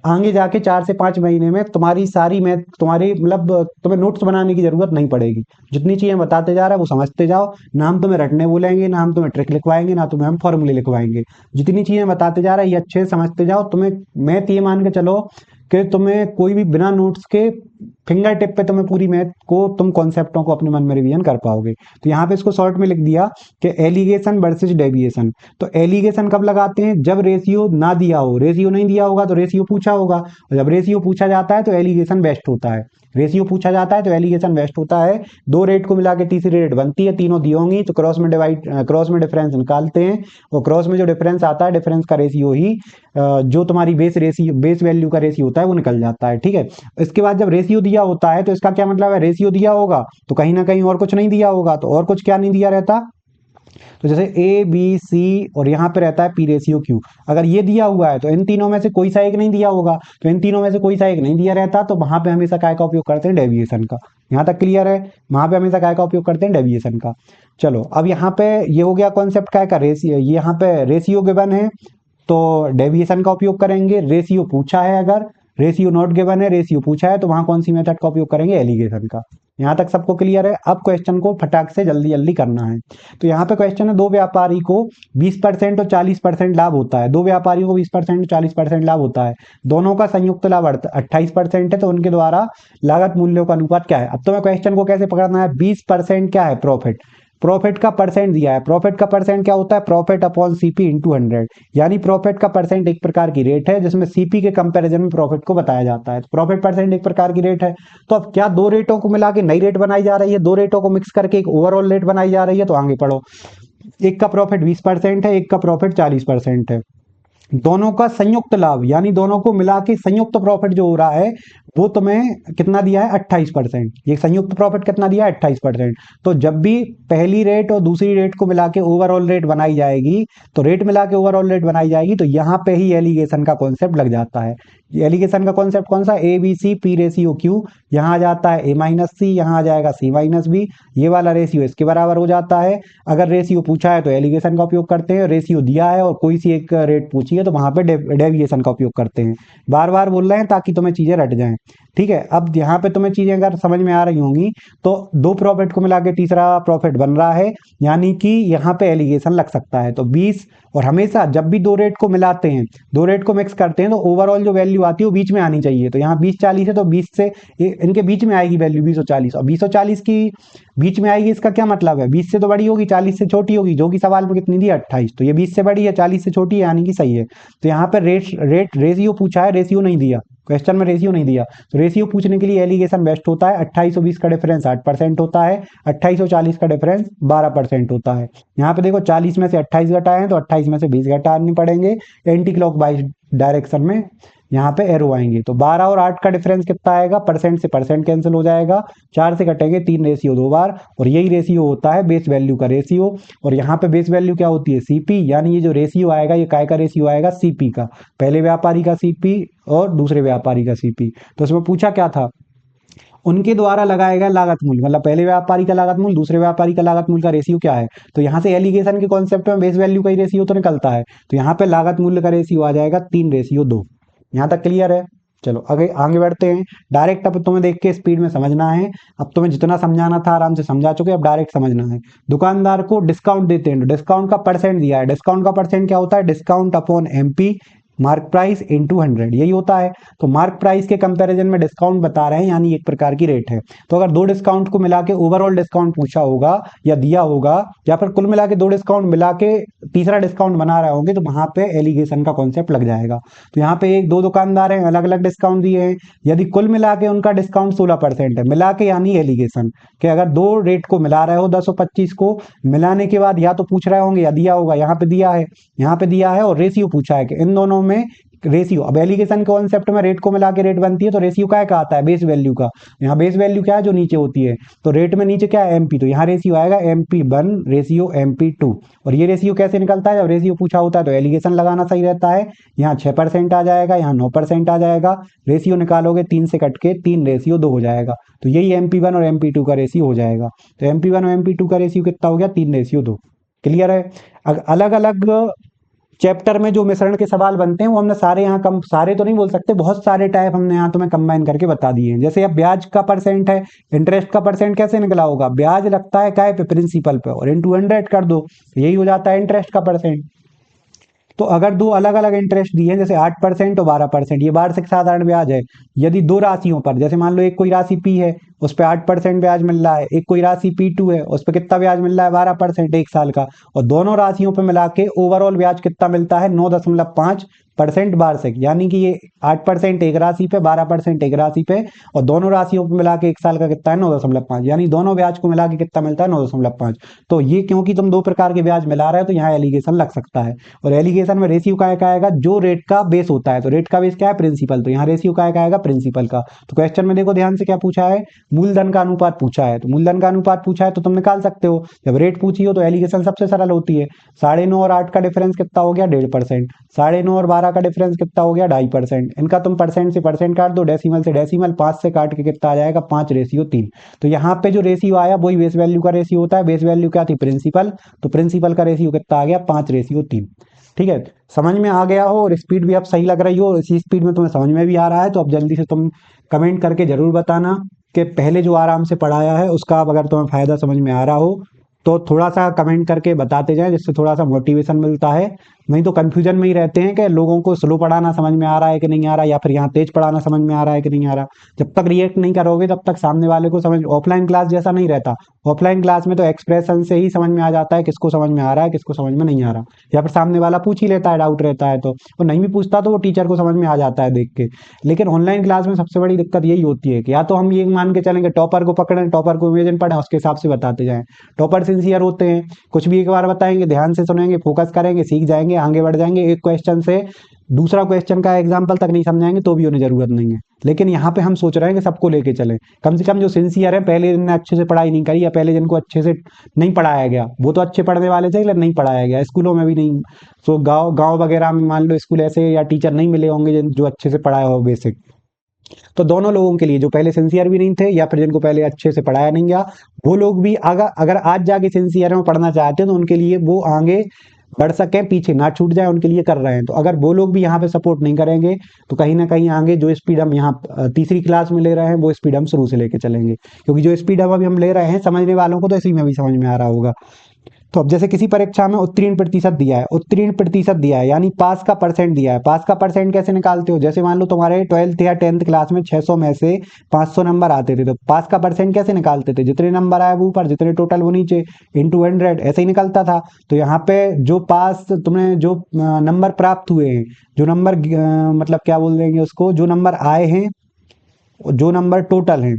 आगे जाके 4 से 5 महीने में तुम्हारी सारी मैथ, तुम्हारी मतलब तुम्हें नोट्स बनाने की जरूरत नहीं पड़ेगी। जितनी चीजें बताते जा रहे हैं वो समझते जाओ, ना हम तुम्हें रटने बोलेंगे, ना हम तुम्हें ट्रिक लिखवाएंगे, ना तुम्हें हम फॉर्मूले लिखवाएंगे। जितनी चीजें बताते जा रहे हैं ये अच्छे से समझते जाओ। तुम्हें मैथ ये मान के चलो कि तुम्हें कोई भी बिना नोट्स के फिंगर टिप पे तुम्हें पूरी मैथ को, तुम कॉन्सेप्टों को अपने मन में रिवीजन कर पाओगे। तो यहाँ पे इसको शॉर्ट में लिख दिया कि एलिगेशन वर्सेस डेविएशन। तो एलिगेशन कब लगाते हैं, जब रेशियो ना दिया हो, रेशियो नहीं दिया होगा तो रेशियो पूछा होगा, और जब रेशियो पूछा जाता है तो एलिगेशन बेस्ट होता है। रेशियो पूछा जाता है तो एलिगेशन बेस्ट होता है। 2 रेट को मिला के तीसरी रेट बनती है, तीनों दी होंगी तो क्रॉस में डिफरेंस निकालते हैं, और क्रॉस में जो डिफरेंस आता है, डिफरेंस का रेशियो ही जो तुम्हारी बेस वैल्यू का रेशियो होता है वो निकल जाता है। ठीक है, इसके बाद जब रेशियो दिया होता है तो इसका क्या मतलब है, रेशियो दिया होगा तो कहीं ना कहीं और कुछ नहीं दिया होगा, तो और कुछ क्या नहीं दिया रहता, तो जैसे ए बी सी और यहाँ पे रहता है P/Q। अगर ये दिया हुआ है तो इन तीनों में से कोई सा एक नहीं दिया होगा, तो इन तीनों में से कोई सा एक नहीं दिया रहता, तो वहां पे हमेशा काय का उपयोग करते हैं, डेविएशन का। यहाँ तक क्लियर है, वहां पे हमेशा काय का उपयोग करते हैं, डेविएशन का। चलो अब यहाँ पे ये हो गया कॉन्सेप्ट काय का, रेशियो, यहाँ पे रेशियो गिवन है तो डेविएशन का उपयोग करेंगे। रेशियो पूछा है, अगर रेशियो नॉट गिवन है, रेशियो पूछा है, तो वहां कौन सी मेथड का उपयोग करेंगे, एलिगेशन का। यहाँ तक सबको क्लियर है। अब क्वेश्चन को फटाक से जल्दी जल्दी करना है। तो यहाँ पे क्वेश्चन है, 2 व्यापारी को 20% और 40% लाभ होता है, 2 व्यापारियों को 20% और 40% लाभ होता है, दोनों का संयुक्त लाभ 28% है, तो उनके द्वारा लागत मूल्यों का अनुपात क्या है। अब तुम्हें क्वेश्चन को कैसे पकड़ना है, 20% क्या है, प्रॉफिट, प्रॉफिट का परसेंट दिया है। प्रॉफिट का परसेंट क्या होता है, प्रॉफिट अपॉन सीपी इंटू 100, यानी प्रॉफिट का परसेंट एक प्रकार की रेट है जिसमें सीपी के कंपैरिजन में प्रॉफिट को बताया जाता है। तो प्रॉफिट परसेंट एक प्रकार की रेट है। तो अब क्या 2 रेटों को मिला के नई रेट बनाई जा रही है, 2 रेटों को मिक्स करके एक ओवरऑल रेट बनाई जा रही है। तो आगे पढ़ो, एक का प्रॉफिट 20% है, एक का प्रॉफिट 40% है, दोनों का संयुक्त लाभ यानी दोनों को मिला के संयुक्त प्रॉफिट जो हो रहा है वो तुम्हें कितना दिया है, 28%। ये संयुक्त प्रॉफिट कितना दिया है, 28%। तो जब भी पहली रेट और दूसरी रेट को मिला के ओवरऑल रेट बनाई जाएगी, तो रेट मिला के ओवरऑल रेट बनाई जाएगी, तो यहाँ पे ही एलिगेशन का कॉन्सेप्ट लग जाता है। एलिगेशन का कॉन्सेप्ट कौन सा, ए बी सी P/Q, यहाँ आ जाता है A-C, यहाँ आ जाएगा C-B, ये वाला रेशियो इसके बराबर हो जाता है। अगर रेशियो पूछा है तो एलिगेशन का उपयोग करते हैं, रेशियो दिया है और कोई सी एक रेट पूछी है तो वहां पे डेविएशन का उपयोग करते हैं। बार बार बोल रहे हैं ताकि तुम्हें चीजें रट जाएं। ठीक है, अब यहाँ पे तुम्हें चीजें अगर समझ में आ रही होंगी तो दो प्रॉफिट को मिला के तीसरा प्रॉफिट बन रहा है, यानी कि यहाँ पे एलिगेशन लग सकता है। तो 20, और हमेशा जब भी दो रेट को मिलाते हैं, दो रेट को मिक्स करते हैं, तो ओवरऑल जो वैल्यू आती है वो बीच में आनी चाहिए। तो यहाँ 20-40 है तो 20 से इनके बीच में आएगी वैल्यू 20 और 40, और 20 और 40 की बीच में आएगी, इसका क्या मतलब है, 20 से तो बड़ी होगी, 40 से छोटी होगी, जो कि सवाल में कितनी दी 28, तो ये 20 से बड़ी है, 40 से छोटी है, यानी कि सही है। तो यहाँ पे रेशियो पूछा है, रेशियो नहीं दिया, क्वेश्चन में रेशियो नहीं दिया, तो रेशियो पूछने के लिए एलिगेशन बेस्ट होता है। 28 और 20 का डिफरेंस 8% होता है, 28 और 40 का डिफरेंस 12% होता है। यहाँ पे देखो 40 में से 28 घटाए हैं तो 28 में से 20 घटाने पड़ेंगे, एंटी क्लॉकवाइज डायरेक्शन में यहाँ पे एरो आएंगे। तो 12 और 8 का डिफरेंस कितना आएगा, परसेंट से परसेंट कैंसिल हो जाएगा, 4 से कटेंगे 3 रेशियो 2 बार, और यही रेशियो होता है बेस वैल्यू का रेशियो। और यहाँ पे बेस वैल्यू क्या होती है, सीपी, यानी ये जो रेशियो आएगा ये काय का रेशियो आएगा, सीपी का, पहले व्यापारी का सीपी और दूसरे व्यापारी का सीपी। तो इसमें पूछा क्या था, उनके द्वारा लगाया गया लागत मूल्य, मतलब पहले व्यापारी का लागत मूल्य दूसरे व्यापारी का लागत मूल्य का रेशियो क्या है। तो यहाँ से एलिगेशन के कॉन्सेप्ट में बेस वैल्यू का ही रेशियो तो निकलता है, तो यहाँ पे लागत मूल्य का रेशियो आ जाएगा 3:2। यहाँ तक क्लियर है। चलो आगे आगे बढ़ते हैं। डायरेक्ट अब तुम्हें देख के स्पीड में समझना है, अब तुम्हें जितना समझाना था आराम से समझा चुके, अब डायरेक्ट समझना है। दुकानदार को डिस्काउंट देते हैं, डिस्काउंट का परसेंट दिया है, डिस्काउंट का परसेंट क्या होता है, discount upon MP mark price into 100, यही होता है। तो मार्क प्राइस के कंपैरिजन में डिस्काउंट बता रहे हैं, यानी एक प्रकार की रेट है। तो अगर दो डिस्काउंट को मिला के ओवरऑल डिस्काउंट पूछा होगा या दिया होगा, या फिर कुल मिला के दो डिस्काउंट मिला के तीसरा डिस्काउंट बना रहे होंगे, तो वहां पे एलिगेशन का कॉन्सेप्ट लग जाएगा। तो यहाँ पे एक दो दुकानदार हैं, अलग अलग डिस्काउंट दिए हैं, यदि कुल मिला के उनका डिस्काउंट 16% है, मिला के यानी एलिगेशन कि अगर दो रेट को मिला रहे हो 10 और 25 को, मिलाने के बाद या तो पूछ रहे होंगे या दिया होगा, यहाँ पे दिया है, यहाँ पे दिया है, और रेशियो पूछा है कि इन दोनों में रेशियो। अब एलिगेशन कॉन्सेप्ट में रेट को मिला के रेट बनती है, तो रेशियो क्या आता है, बेस वैल्यू का। यहाँ बेस वैल्यू क्या है, जो नीचे होती है, तो रेट में नीचे क्या है, एमपी, तो यहाँ रेशियो आएगा MP1 रेशियो MP2। और ये रेशियो कैसे निकलता है, जब रेशियो पूछा होता है तो एलिगेशन लगाना सही रहता है। यहाँ 6% आ जाएगा, यहाँ 9% आ जाएगा, रेशियो निकालोगे 3 से कट के 3:2 हो जाएगा। तो यही MP1 और MP2 का रेशियो हो जाएगा। तो MP1 और MP2 का रेशियो कितना हो गया, 3:2। क्लियर है। अलग अलग चैप्टर में जो मिश्रण के सवाल बनते हैं वो हमने सारे यहाँ कम, सारे तो नहीं बोल सकते, बहुत सारे टाइप हमने यहाँ तुम्हें कंबाइन करके बता दिए हैं। जैसे अब ब्याज का परसेंट है, इंटरेस्ट का परसेंट कैसे निकला होगा, ब्याज लगता है काय पे, प्रिंसिपल पे, और इनटू 100 कर दो, यही हो जाता है इंटरेस्ट का परसेंट। तो अगर दो अलग अलग इंटरेस्ट दिए हैं, जैसे 8% और 12%, ये वार्षिक साधारण ब्याज है। यदि दो राशियों पर, जैसे मान लो एक कोई राशि पी है, उस पर 8% ब्याज मिल रहा है, एक कोई राशि P2 है, उस पर कितना ब्याज मिल रहा है, 12% एक साल का, और दोनों राशियों पर मिला के ओवरऑल ब्याज कितना मिलता है, 9.5% वार्षिक, यानी कि ये 8% एक राशि पे, 12% एक राशि पे, और दोनों राशियों को मिला के एक साल का कितना है, 9.5, यानी दोनों ब्याज को मिला के कितना मिलता है, 9.5। तो ये क्योंकि तुम दो प्रकार के ब्याज मिला रहे हो, तो यहाँ एलिगेशन लग सकता है। और एलिगेशन में रेशियो का आएगा जो रेट का बेस होता है, तो रेट का बेस क्या है, प्रिंसिपल, तो यहाँ रेशियो का आएगा प्रिंसिपल का। तो क्वेश्चन में देखो ध्यान से क्या पूछा है, मूलधन का अनुपात पूछा है। तो मूलधन का अनुपात पूछा है तो तुम निकाल सकते हो, जब रेट पूछी हो तो एलिगेशन सबसे सरल होती है। 9.5 और 8 का डिफरेंस कितना हो गया, 1.5%। 9.5 और 12 का डिफरेंस कितना हो गया, 2.5%। इनका तुम परसेंट से परसेंट काट दो, डेसिमल से डेसिमल, 5 से काट के कितना आ जाएगा, 5:3। तो यहाँ पे जो रेशियो आया वही बेस वैल्यू का रेशियो होता है। बेस वैल्यू क्या थी, प्रिंसिपल, तो प्रिंसिपल का रेशियो कितना आ गया, 5:3। ठीक है, समझ में आ गया हो, और स्पीड भी अब सही लग रही हो, इसी स्पीड में तुम्हें समझ में भी आ रहा है, तो अब जल्दी से तुम कमेंट करके जरूर बताना कि पहले जो आराम से पढ़ाया है उसका अब अगर तुम्हें फायदा समझ में आ रहा हो, तो थोड़ा सा कमेंट करके बताते जाएं, जिससे थोड़ा सा मोटिवेशन मिलता है। नहीं तो कंफ्यूजन में ही रहते हैं कि लोगों को स्लो पढ़ाना समझ में आ रहा है कि नहीं आ रहा, या फिर यहाँ तेज पढ़ाना समझ में आ रहा है कि नहीं आ रहा। जब तक रिएक्ट नहीं करोगे तब तक सामने वाले को समझ, ऑफलाइन क्लास जैसा नहीं रहता। ऑफलाइन क्लास में तो एक्सप्रेशन से ही समझ में आ जाता है किसको समझ में आ रहा है, किसको समझ में नहीं आ रहा, या फिर सामने वाला पूछ ही लेता है, डाउट रहता है तो, और नहीं भी पूछता तो वो टीचर को समझ में आ जाता है देख के। लेकिन ऑनलाइन क्लास में सबसे बड़ी दिक्कत यही होती है कि या तो हम ये मान के चलेंगे टॉपर को पकड़ें, टॉपर को इमेजिन पढ़ें, उसके हिसाब से बताते जाएं। टॉपर सिंसियर होते हैं, कुछ भी एक बार बताएंगे, ध्यान से सुनेंगे, फोकस करेंगे, सीख जाएंगे, आगे बढ़ जाएंगे। एक क्वेश्चन से दूसरा क्वेश्चन का एग्जाम्पल तक नहीं समझाएंगे तो भी उन्हें जरूरत नहीं है। लेकिन यहाँ पे हम सोच रहे हैं कि सबको लेके चलें, कम से कम जो सिंसियर है, पहले दिन ने अच्छे से पढ़ाई नहीं करी, या पहले जिनको अच्छे से नहीं पढ़ाया गया, वो तो अच्छे पढ़ने वाले थे लेकिन नहीं पढ़ाया गया, स्कूलों में भी नहीं। सो गाँव गाँव वगैरह में मान लो स्कूल ऐसे, या टीचर नहीं मिले होंगे जो अच्छे से पढ़ाया हो बेसिक। तो दोनों लोगों के लिए, जो पहले सिंसियर भी नहीं थे या फिर जिनको पहले अच्छे से पढ़ाया नहीं गया, वो लोग भी अगर आज जाके सिंसियर में पढ़ना चाहते हैं तो उनके लिए वो आगे बढ़ सकें, पीछे ना छूट जाए, उनके लिए कर रहे हैं। तो अगर वो लोग भी यहाँ पे सपोर्ट नहीं करेंगे तो कहीं ना कहीं आगे जो स्पीड हम यहाँ तीसरी क्लास में ले रहे हैं वो स्पीड हम शुरू से लेके चलेंगे, क्योंकि जो स्पीड अब अभी हम ले रहे हैं समझने वालों को तो इसी में भी समझ में आ रहा होगा। तो अब जैसे किसी परीक्षा में उत्तीर्ण प्रतिशत दिया है, उत्तीर्ण प्रतिशत दिया है यानी पास का परसेंट दिया है। पास का परसेंट कैसे निकालते हो, जैसे मान लो तुम्हारे 12th या 10th क्लास में 600 में से 500 नंबर आते थे, तो पास का परसेंट कैसे निकालते थे, जितने नंबर आए वो ऊपर, जितने टोटल वो नीचे, इंटू 100, ऐसे ही निकलता था। तो यहाँ पे जो पास तुमने जो नंबर प्राप्त हुए हैं, जो नंबर मतलब क्या बोल देंगे उसको, जो नंबर आए हैं, जो नंबर टोटल हैं,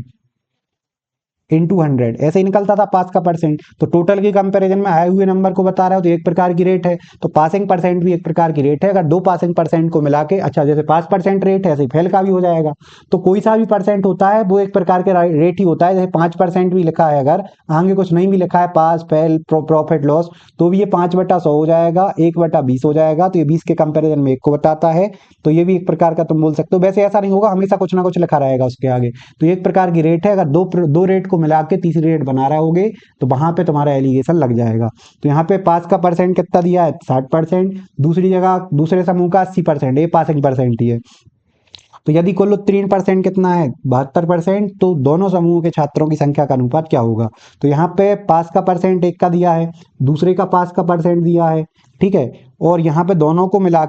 इंटू 100, ऐसे ही निकलता था पास का परसेंट। तो टोटल के कंपैरिजन में आए हुए नंबर को बता रहा हो तो एक प्रकार की रेट है, तो पासिंग परसेंट भी एक प्रकार की रेट है। अगर दो पासिंग परसेंट को मिला के, अच्छा जैसे 5% रेट है ऐसे ही फेल का भी हो जाएगा। तो कोई सा भी परसेंट होता है वो एक प्रकार के रेट ही होता है। जैसे 5% भी लिखा है, अगर आगे कुछ नहीं भी लिखा है, पास फेल प्रॉफिट लॉस, तो भी ये 5/100 हो जाएगा, 1/20 हो जाएगा। तो ये 20 के कंपेरिजन में 1 को बताता है। तो ये भी एक प्रकार का तुम बोल सकते हो। वैसे ऐसा नहीं होगा, हमेशा कुछ ना कुछ लिखा रहेगा उसके आगे। तो ये एक प्रकार की रेट है। अगर दो रेट को मिला के तीसरी रेट बना रहे होगे तो वहां पे तुम्हारा एलिगेशन लग जाएगा। तो यहाँ पे पास का परसेंट कितना दिया है, 60%। दूसरी जगह दूसरे समूह का 80%, ये पासिंग परसेंट ही है। तो यदि कुल उत्तीर्ण परसेंट कितना है, 72%, तो दोनों समूहों के छात्रों की संख्या का अनुपात क्या होगा। तो यहाँ पे पास का परसेंट एक का दिया है, दूसरे का पास का परसेंट दिया है, ठीक है। और यहाँ पे दोनों को मिला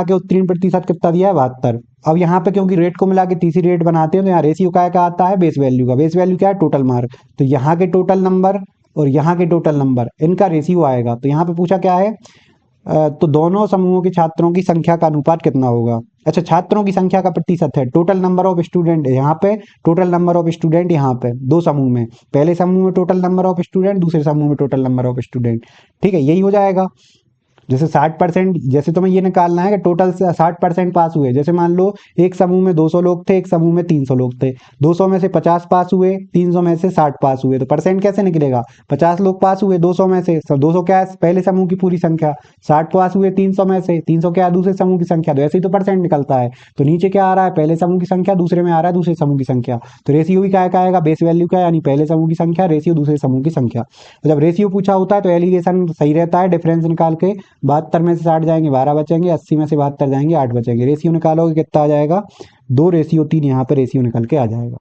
के उत्तीर्ण प्रतिशत कितना दिया है, 72। अब यहाँ पे क्योंकि रेट को मिला के तीसरी रेट बनाते हैं तो यहाँ रेशियो क्या आता है, बेस वैल्यू का। बेस वैल्यू क्या है, टोटल मार्क। तो यहाँ के टोटल नंबर और यहाँ के टोटल नंबर, इनका रेशियो आएगा। तो यहाँ पे पूछा क्या है, तो दोनों समूहों के छात्रों की संख्या का अनुपात कितना होगा। अच्छा, छात्रों की संख्या का प्रतिशत है, टोटल नंबर ऑफ स्टूडेंट यहाँ पे, टोटल नंबर ऑफ स्टूडेंट यहाँ पे, दो समूह में, पहले समूह में टोटल नंबर ऑफ स्टूडेंट, दूसरे समूह में टोटल नंबर ऑफ स्टूडेंट। ठीक है, यही हो जाएगा। जैसे 60%, जैसे तुम्हें ये निकालना है कि टोटल 60% पास हुए। जैसे मान लो एक समूह में 200 लोग थे, एक समूह में 300 लोग थे, 200 में से 50 पास हुए, 300 में से 60 पास हुए, तो परसेंट कैसे निकलेगा, 50 लोग पास हुए 200 में से, 200 क्या है पहले समूह की पूरी संख्या, 60 पास हुए 300 में से, 300 क्या है दूसरे समूह की संख्या। तो ऐसे ही तो परसेंट निकलता है। तो नीचे क्या आ रहा है, पहले समूह की संख्या, दूसरे में आ रहा है दूसरे समूह की संख्या। तो रेशियो भी क्या आएगा, बेस वैल्यू का, यानी पहले समूह की संख्या रेशियो दूसरे समूह की संख्या। तो जब रेशियो पूछा होता है तो एलिगेशन सही रहता है, डिफरेंस निकाल के 72 में से 60 जाएंगे 12 बचेंगे, 80 में से 72 जाएंगे 8 बचेंगे। रेशियो निकालोगे कितना आ जाएगा, 2:3 यहाँ पे रेशियो निकल के आ जाएगा।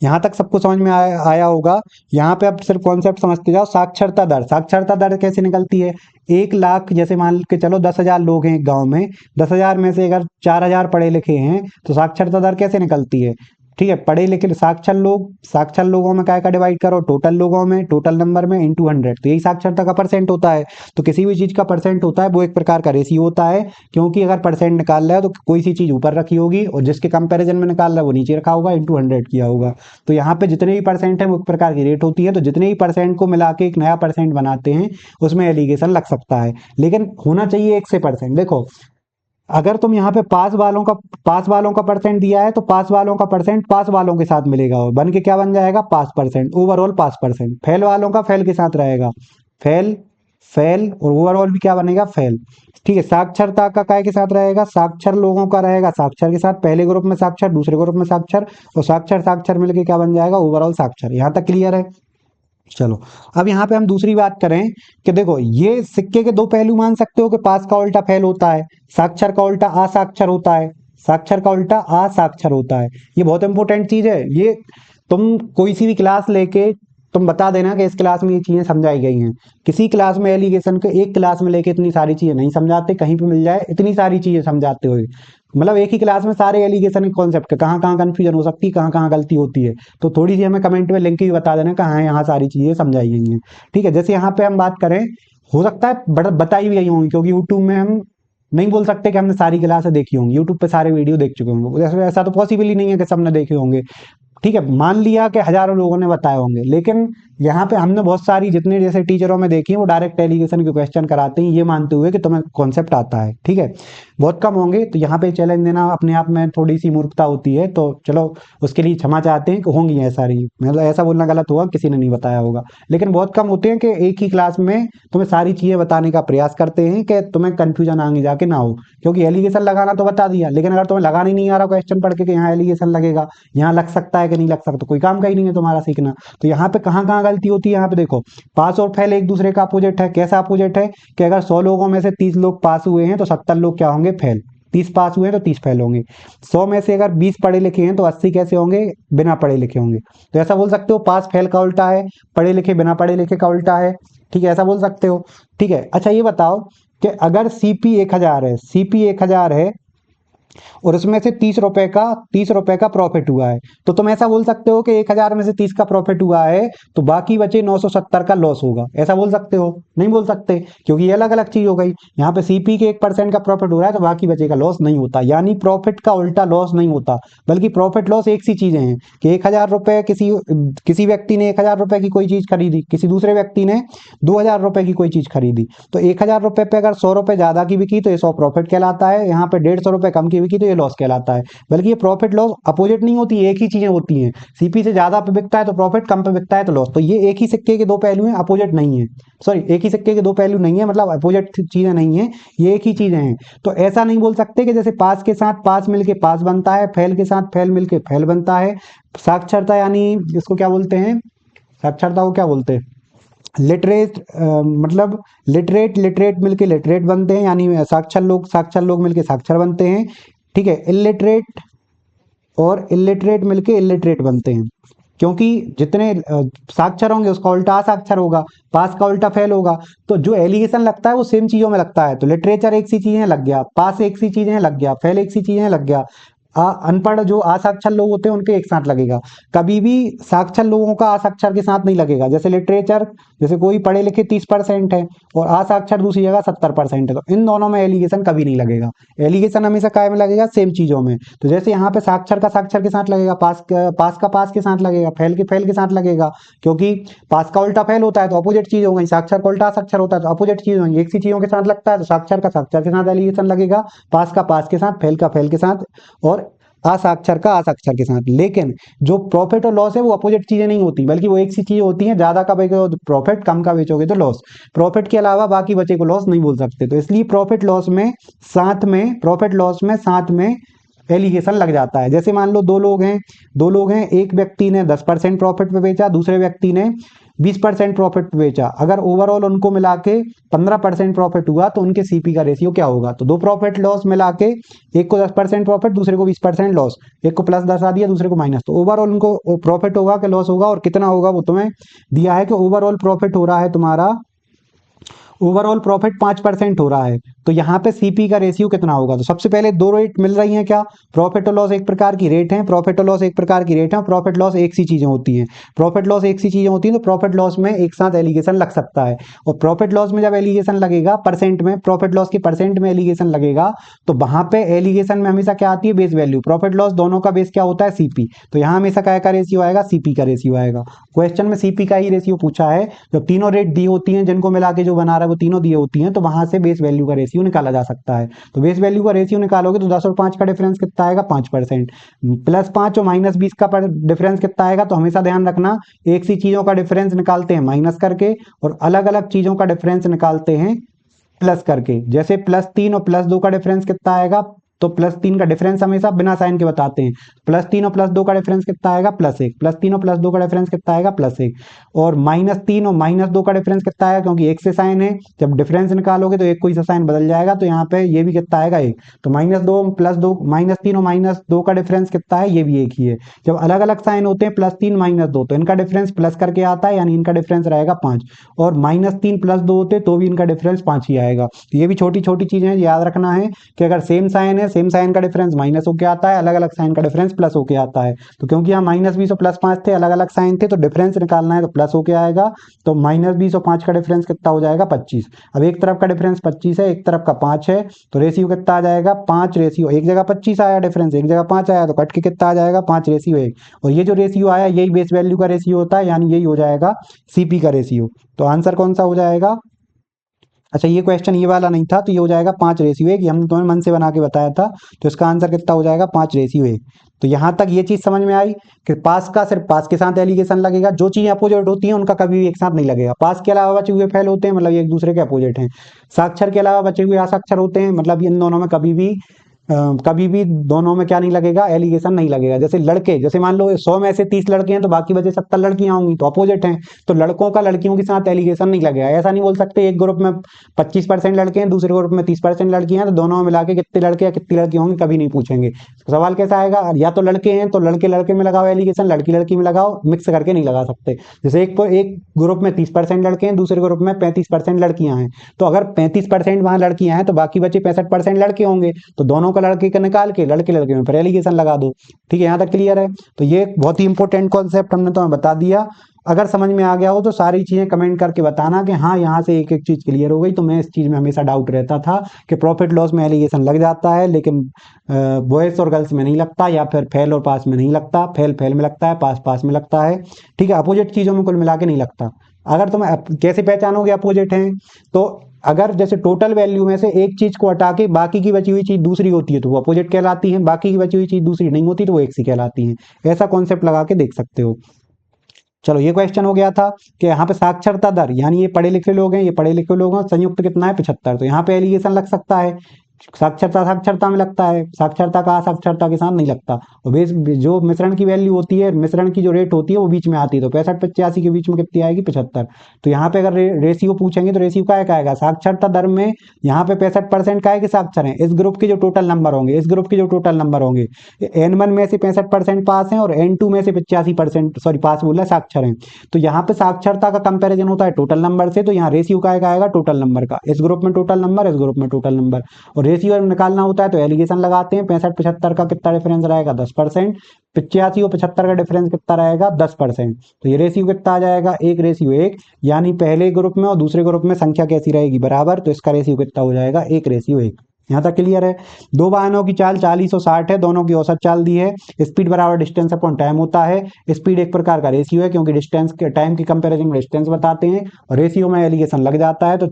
यहाँ तक सबको समझ में आया होगा। यहाँ पे अब सिर्फ कॉन्सेप्ट समझते जाओ। साक्षरता दर, साक्षरता दर कैसे निकलती है, 1 लाख, जैसे मान के चलो 10,000 लोग हैं एक गांव में, 10,000 में से अगर 4,000 पढ़े लिखे हैं तो साक्षरता दर कैसे निकलती है। ठीक है, पढ़े लिखे साक्षर लोग, साक्षर लोगों में क्या का डिवाइड करो, टोटल लोगों में, टोटल नंबर में, इंटू 100, तो यही साक्षरता का परसेंट होता है। तो किसी भी चीज का परसेंट होता है वो एक प्रकार का रेशियो होता है, क्योंकि अगर परसेंट निकाल रहा है तो कोई सी चीज ऊपर रखी होगी और जिसके कंपैरिजन में निकाल रहा है वो नीचे रखा होगा, इंटू 100 किया होगा। तो यहाँ पे जितने भी परसेंट है वो एक प्रकार की रेट होती है। तो जितने भी परसेंट को मिला के एक नया परसेंट बनाते हैं उसमें एलिगेशन लग सकता है, लेकिन होना चाहिए 1 से%। देखो, अगर तुम यहाँ पे पास वालों का परसेंट दिया है तो पास वालों का परसेंट पास वालों के साथ मिलेगा और बन के क्या बन जाएगा, pass percent, overall pass percent. Fail वालों का फेल के साथ रहेगा, फेल, फेल, और ओवरऑल भी क्या बनेगा, फेल। ठीक है, साक्षरता का काय के साथ रहेगा, साक्षर लोगों का रहेगा साक्षर के साथ, पहले ग्रुप में साक्षर, दूसरे ग्रुप में साक्षर, और साक्षर साक्षर मिलके क्या बन जाएगा, ओवरऑल साक्षर। यहाँ तक क्लियर है। चलो, अब यहाँ पे हम दूसरी बात करें कि देखो, ये सिक्के के दो पहलू मान सकते हो कि पास का उल्टा फेल होता है, साक्षर का उल्टा असाक्षर होता है, साक्षर का उल्टा असाक्षर होता है। ये बहुत इंपॉर्टेंट चीज है। ये तुम कोई सी भी क्लास लेके तुम बता देना कि इस क्लास में ये चीजें समझाई गई हैं। किसी क्लास में एलिगेशन के एक क्लास में लेके इतनी सारी चीजें नहीं समझाते, कहीं पे मिल जाए इतनी सारी चीजें समझाते हुए, मतलब एक ही क्लास में सारे एलिगेशन के कॉन्सेप्ट के कहाँ कहाँ कंफ्यूजन हो सकती है, कहाँ कहाँ गलती होती है, तो थोड़ी सी हमें कमेंट में लिंक भी बता देना कहाँ यहाँ सारी चीजें समझाई गई हैं। ठीक है, जैसे यहाँ पे हम बात करें, हो सकता है बताई भी गई होंगी, क्योंकि यूट्यूब में हम नहीं बोल सकते कि हमने सारी क्लासें देखी होंगी, यूट्यूब पे सारे वीडियो देख चुके होंगे, ऐसा तो पॉसिबल ही नहीं है कि सबने देखे होंगे। ठीक है, मान लिया कि हजारों लोगों ने बताए होंगे, लेकिन यहाँ पे हमने बहुत सारी जितने जैसे टीचरों में देखी है वो डायरेक्ट एलिगेशन के क्वेश्चन कराते हैं ये मानते हुए कि तुम्हें कॉन्सेप्ट आता है। ठीक है, बहुत कम होंगे, तो यहाँ पे चैलेंज देना अपने आप में थोड़ी सी मूर्खता होती है। तो चलो उसके लिए क्षमा चाहते हैं कि होंगी ऐसा रही, मतलब ऐसा बोलना गलत हुआ, किसी ने नहीं बताया होगा, लेकिन बहुत कम होते हैं कि एक ही क्लास में तुम्हें सारी चीजें बताने का प्रयास करते हैं कि तुम्हें कंफ्यूजन आगे जाके ना हो। क्योंकि एलिगेशन लगाना तो बता दिया, लेकिन अगर तुम्हें लगाना ही नहीं आ रहा क्वेश्चन पढ़ के कि यहाँ एलिगेशन लगेगा, यहाँ लग सकता है कि आगे नहीं लग सकता, कोई काम का ही नहीं है तुम्हारा सीखना। तो यहाँ पे कहाँ कहाँ गलती होती है, यहाँ पे देखो पास और फेल एक दूसरे का अपोजिट है। कैसा अपोजिट है कि अगर 100 लोगों में से 30 लोग पास हुए हैं तो 70 लोग क्या होंगे, फेल। 30 पास हुए हैं तो 30 फेल होंगे। 100 में से अगर 20 पढ़े लिखे हैं तो 80 कैसे होंगे, बिना पढ़े लिखे होंगे। तो ऐसा बोल सकते हो पास फेल का उल्टा है, पढ़े लिखे बिना पढ़े लिखे का उल्टा है। ठीक है, ऐसा बोल सकते हो। ठीक है, अच्छा ये बताओ कि अगर सीपी 1000 है, सीपी 1000 है और उसमें से 30 रुपए का प्रॉफिट हुआ है, तो तुम ऐसा बोल सकते हो कि 1000 में से 30 का प्रॉफिट हुआ है तो बाकी बचे 970 का लॉस होगा। ऐसा बोल सकते हो, नहीं बोल सकते, क्योंकि ये अलग अलग चीज हो गई। यहाँ पे सीपी के 1% का प्रॉफिट हो रहा है तो बाकी बचे का लॉस नहीं होता, यानी प्रॉफिट का उल्टा लॉस नहीं होता, बल्कि प्रॉफिट लॉस एक सी चीजें हैं कि 1000 रुपए किसी व्यक्ति ने 1000 रुपए की कोई चीज खरीदी, किसी दूसरे व्यक्ति ने 2000 रुपए की कोई चीज खरीदी, तो 1000 रुपए पे अगर 100 रुपए ज्यादा की बिकी तो ये 100 प्रॉफिट कहलाता है, यहाँ पे 150 रुपए कम की बिकी तो ये लॉस कहलाता है। बल्कि ये प्रॉफिट लॉस अपोजिट नहीं होती, एक ही चीजें होती हैं। सीपी से ज्यादा पे बिकता है तो प्रॉफिट, कम पे बिकता है तो लॉस। तो ये एक ही सिक्के के दो पहलू हैं, अपोजिट नहीं है। सॉरी, एक ही सिक्के के दो पहलू नहीं है, मतलब अपोजिट चीजें नहीं है, ये एक ही चीजें हैं। तो ऐसा नहीं बोल सकते कि जैसे पास के साथ पास मिलके पास बनता है, फेल के साथ फेल मिलके फेल बनता है। साक्षरता यानी इसको क्या बोलते हैं, साक्षरता को क्या बोलते हैं, लिटरेट, मतलब लिटरेट मिलके लिटरेट बनते हैं, यानी साक्षर लोग मिलके साक्षर बनते हैं। ठीक है, इलिटरेट और इलिटरेट मिलके इलिटरेट बनते हैं, क्योंकि जितने साक्षर होंगे उसका उल्टा असाक्षर होगा, पास का उल्टा फेल होगा। तो जो एलिगेशन लगता है वो सेम चीजों में लगता है। तो लिटरेचर एक सी चीजें लग गया, पास एक सी चीजें लग गया, फेल एक सी चीजें लग गया। अनपढ़ जो असाक्षर लोग होते हैं उनके एक साथ लगेगा, कभी भी साक्षर लोगों का असाक्षर के साथ नहीं लगेगा। जैसे लिटरेचर, जैसे कोई पढ़े लिखे 30% है और असाक्षर दूसरी जगह 70% है, तो इन दोनों में एलिगेशन कभी नहीं लगेगा। एलिगेशन हमेशा काय में लगेगा, सेम चीजों में। तो जैसे यहाँ पे साक्षर का साक्षर के साथ लगेगा, पास का पास के साथ लगेगा, फेल के फेल के साथ लगेगा, क्योंकि पास का उल्टा फेल होता है तो अपोजिट चीज हो गई, साक्षर का उल्टा असाक्षर होता है तो अपोजिट चीज होगी। एक सी चीजों के साथ लगता है तो साक्षर का साक्षर के साथ एलिगेशन लगेगा, पास का पास के साथ, फेल का फेल के साथ, और असाक्षर का असाक्षर के साथ। लेकिन जो प्रॉफिट और लॉस है वो अपोजिट चीजें नहीं होती, बल्कि वो एक सी चीज होती हैं। ज्यादा का बेचोगे तो प्रॉफिट, कम का बेचोगे तो लॉस। प्रॉफिट के अलावा बाकी बचे को लॉस नहीं बोल सकते। तो इसलिए प्रॉफिट लॉस में साथ में एलिगेशन लग जाता है। जैसे मान लो दो लोग हैं, एक व्यक्ति ने 10% प्रॉफिट पे बेचा, दूसरे व्यक्ति ने 20% प्रॉफिट पे बेचा। अगर ओवरऑल उनको मिला के 15% प्रॉफिट हुआ तो उनके सीपी का रेशियो क्या होगा, तो दो प्रॉफिट लॉस मिला के, एक को 10% प्रॉफिट, दूसरे को 20% लॉस, एक को प्लस दर्शा दिया, दूसरे को माइनस, तो ओवरऑल उनको प्रॉफिट होगा कि लॉस होगा और कितना होगा वो तुम्हें दिया है कि ओवरऑल प्रॉफिट हो रहा है तुम्हारा, ओवरऑल प्रॉफिट 5% हो रहा है। तो यहाँ पे सीपी का रेशियो कितना होगा, तो सबसे पहले दो रेट मिल रही हैं क्या, प्रॉफिट और लॉस एक प्रकार की रेट है, प्रॉफिट और लॉस एक प्रकार की रेट है, प्रॉफिट लॉस एक सी चीजें होती हैं। प्रॉफिट लॉस एक सी चीजें होती हैं तो प्रॉफिट लॉस में एक साथ एलिगेशन लग सकता है। और प्रॉफिट लॉस में जब एलिगेशन लगेगा परसेंट में, प्रॉफिट लॉस के परसेंट में एलिगेशन लगेगा, तो वहां पे एलिगेशन में हमेशा क्या आती है, बेस वैल्यू। प्रॉफिट लॉस दोनों का बेस क्या होता है, सीपी। तो यहाँ हमेशा क्या का रेशियो आएगा, सीपी का रेशियो आएगा। क्वेश्चन में सीपी का ही रेशियो पूछा है। जब तीनों रेट दी होती हैं, जिनको मिला के जो बना रहा है वो तीनों दी होती हैं, तो वहां से बेस वैल्यू का रेशियो निकाला जा सकता है। तो बेस वैल्यू का रेशियो निकालोगे तो 10 और 5 का डिफरेंस कितना आएगा, 5%। +5 और -20 का डिफरेंस कितना आएगा, तो हमेशा ध्यान रखना एक सी चीजों का डिफरेंस निकालते हैं माइनस करके और अलग अलग चीजों का डिफरेंस निकालते हैं प्लस करके। जैसे +3 और +2 का डिफरेंस कितना आएगा, तो +3 का डिफरेंस हमेशा बिना साइन के बताते हैं। +3 और +2 का डिफरेंस कितना आएगा, +1। +3 और +2 का डिफरेंस कितना आएगा, +1। और -3 और -2 का डिफरेंस कितना आएगा, क्योंकि एक से साइन है, जब डिफरेंस निकालोगे तो एक कोई सा साइन बदल जाएगा, तो यहाँ पे ये भी कितना आएगा, 1। तो -2 +2, -3 और -2 का डिफरेंस कितना है, ये भी एक ही है। जब अलग अलग साइन होते हैं +3 -2, तो इनका डिफरेंस प्लस करके आता है, यानी इनका डिफरेंस रहेगा 5। और -3 +2 होते तो भी इनका डिफरेंस 5 ही आएगा। तो ये भी छोटी छोटी चीजें याद रखना है कि अगर सेम साइन है, सेम साइन का डिफरेंस माइनस होके आता है, अलग अलग साइन का डिफरेंस प्लस होके आता है। तो क्योंकि यहाँ -20 और +5 थे, अलग अलग साइन थे, तो डिफरेंस निकालना है तो प्लस होके आएगा। तो -20 और 5 का डिफरेंस कितना हो जाएगा, 25। अब एक तरफ का डिफरेंस 25 है, एक तरफ का 5 है, तो रेशियो कितना आ जाएगा, 5 रेशियो, एक जगह 25 आया डिफरेंस, एक जगह 5 आया, तो कट के कितना आ जाएगा, 5 रेशियो 1। और ये जो रेशियो आया यही बेस वैल्यू का रेशियो होता है, यानी यही हो जाएगा सीपी का रेशियो। तो आंसर कौन सा हो जाएगा, अच्छा ये क्वेश्चन ये वाला नहीं था, तो ये हो जाएगा 5:1। ये हमने तुम्हें मन से बना के बताया था, तो इसका आंसर कितना हो जाएगा, 5:1। तो यहाँ तक ये चीज समझ में आई कि पास का सिर्फ पास के साथ एलिगेशन लगेगा, जो चीजें अपोजिट होती हैं उनका कभी भी एक साथ नहीं लगेगा। पास के अलावा बचे हुए फेल होते हैं, मतलब ये एक दूसरे के अपोजिट हैं। साक्षर के अलावा बचे हुए असाक्षर होते हैं, मतलब इन दोनों में कभी भी कभी भी दोनों में क्या नहीं लगेगा, एलिगेशन नहीं लगेगा। जैसे लड़के, जैसे मान लो 100 में से 30 लड़के हैं तो बाकी बचे 70 लड़कियां होंगी, तो अपोजिट हैं, तो लड़कों का लड़कियों के साथ एलिगेशन नहीं लगेगा। ऐसा नहीं बोल सकते एक ग्रुप में 25% लड़के हैं, दूसरे ग्रुप में 30% लड़कियां हैं, तो दोनों में मिला के कितने लड़के या कितनी लड़की होंगी, कभी नहीं पूछेंगे। तो सवाल कैसा आएगा, या तो लड़के हैं तो लड़के लड़के में लगाओ एलिगेशन, लड़की लड़की में लगाओ, मिक्स करके नहीं लगा सकते। जैसे एक ग्रुप में 30% लड़के हैं, दूसरे ग्रुप में 35% लड़कियां हैं, तो अगर 35% वहां लड़कियां हैं तो बाकी बचे 65% लड़के होंगे, तो दोनों का लड़के का निकाल के लड़के लड़के में फिर एलिगेशन लगा दो। ठीक है, यहाँ तक क्लियर है। तो ये एक बहुत ही इंपॉर्टेंट कॉन्सेप्ट हमने तुम्हें बता दिया। अगर समझ में आ गया हो तो सारी चीजें कमेंट करके बताना कि हाँ यहाँ से एक एक चीज क्लियर हो गई। तो मैं इस चीज में हमेशा डाउट रहता था कि प्रॉफिट लॉस में एलिगेशन लग जाता है, लेकिन बॉयज और गर्ल्स में नहीं लगता, या फिर फेल और पास में नहीं लगता, फेल फेल में लगता है, पास पास में लगता है। ठीक है, अपोजिट चीजों में कुल मिला के नहीं लगता। अगर तुम कैसे पहचानोगे अपोजिट हैं, तो अगर जैसे टोटल वैल्यू में से एक चीज को हटा के बाकी की बची हुई चीज दूसरी होती है तो वो अपोजिट कहलाती है, बाकी की बची हुई चीज दूसरी नहीं होती तो वो एक सी कहलाती है। ऐसा कॉन्सेप्ट लगा के देख सकते हो। चलो, ये क्वेश्चन हो गया था कि यहाँ पे साक्षरता दर, यानी ये पढ़े लिखे लोग हैं, ये पढ़े लिखे लोग हैं, संयुक्त कितना है 75, तो यहाँ पे एलिगेशन लग सकता है। साक्षरता साक्षरता में लगता है, साक्षरता का असाक्षरता के साथ नहीं लगता। और बेस जो मिश्रण की वैल्यू होती है, मिश्रण की जो रेट होती है वो बीच में आती है, तो 65-85 के बीच में कितनी आएगी 75। तो यहाँ पे अगर रेशियो पूछेंगे तो रेशियो का आएगा साक्षरता दर में, यहाँ पे 65% का है कि साक्षर है, इस ग्रुप के जो टोटल नंबर होंगे, इस ग्रुप के जो टोटल नंबर होंगे, N1 में से 65% पास हैं और N2 में से 85%, सॉरी पास बोला, साक्षर हैं। तो यहाँ पे साक्षरता का कंपेरिजन होता है टोटल नंबर से, तो यहाँ रेशियो का आएगा टोटल नंबर का, इस ग्रुप में टोटल नंबर, इस ग्रुप में टोटल नंबर। और रेशियो निकालना होता है तो एलिगेशन लगाते हैं। 65-75 का कितना डिफरेंस रहेगा 10%, 85 और 75 का डिफरेंस कितना रहेगा 10%। तो ये रेशियो कितना आ जाएगा 1:1, यानी पहले ग्रुप में और दूसरे ग्रुप में संख्या कैसी रहेगी बराबर, तो इसका रेशियो कितना हो जाएगा 1:1। यहाँ तक क्लियर है। दो वाहनों की चाल 40 और 60 है, दोनों की औसत चाल दी है। स्पीड बराबर डिस्टेंस अपॉन टाइम होता है। स्पीड एक प्रकार का रेशियो है क्योंकि डिस्टेंस के टाइम की कंपैरिजन में डिस्टेंस बताते हैं, और रेशियो में एलिगेशन लग जाता है। तो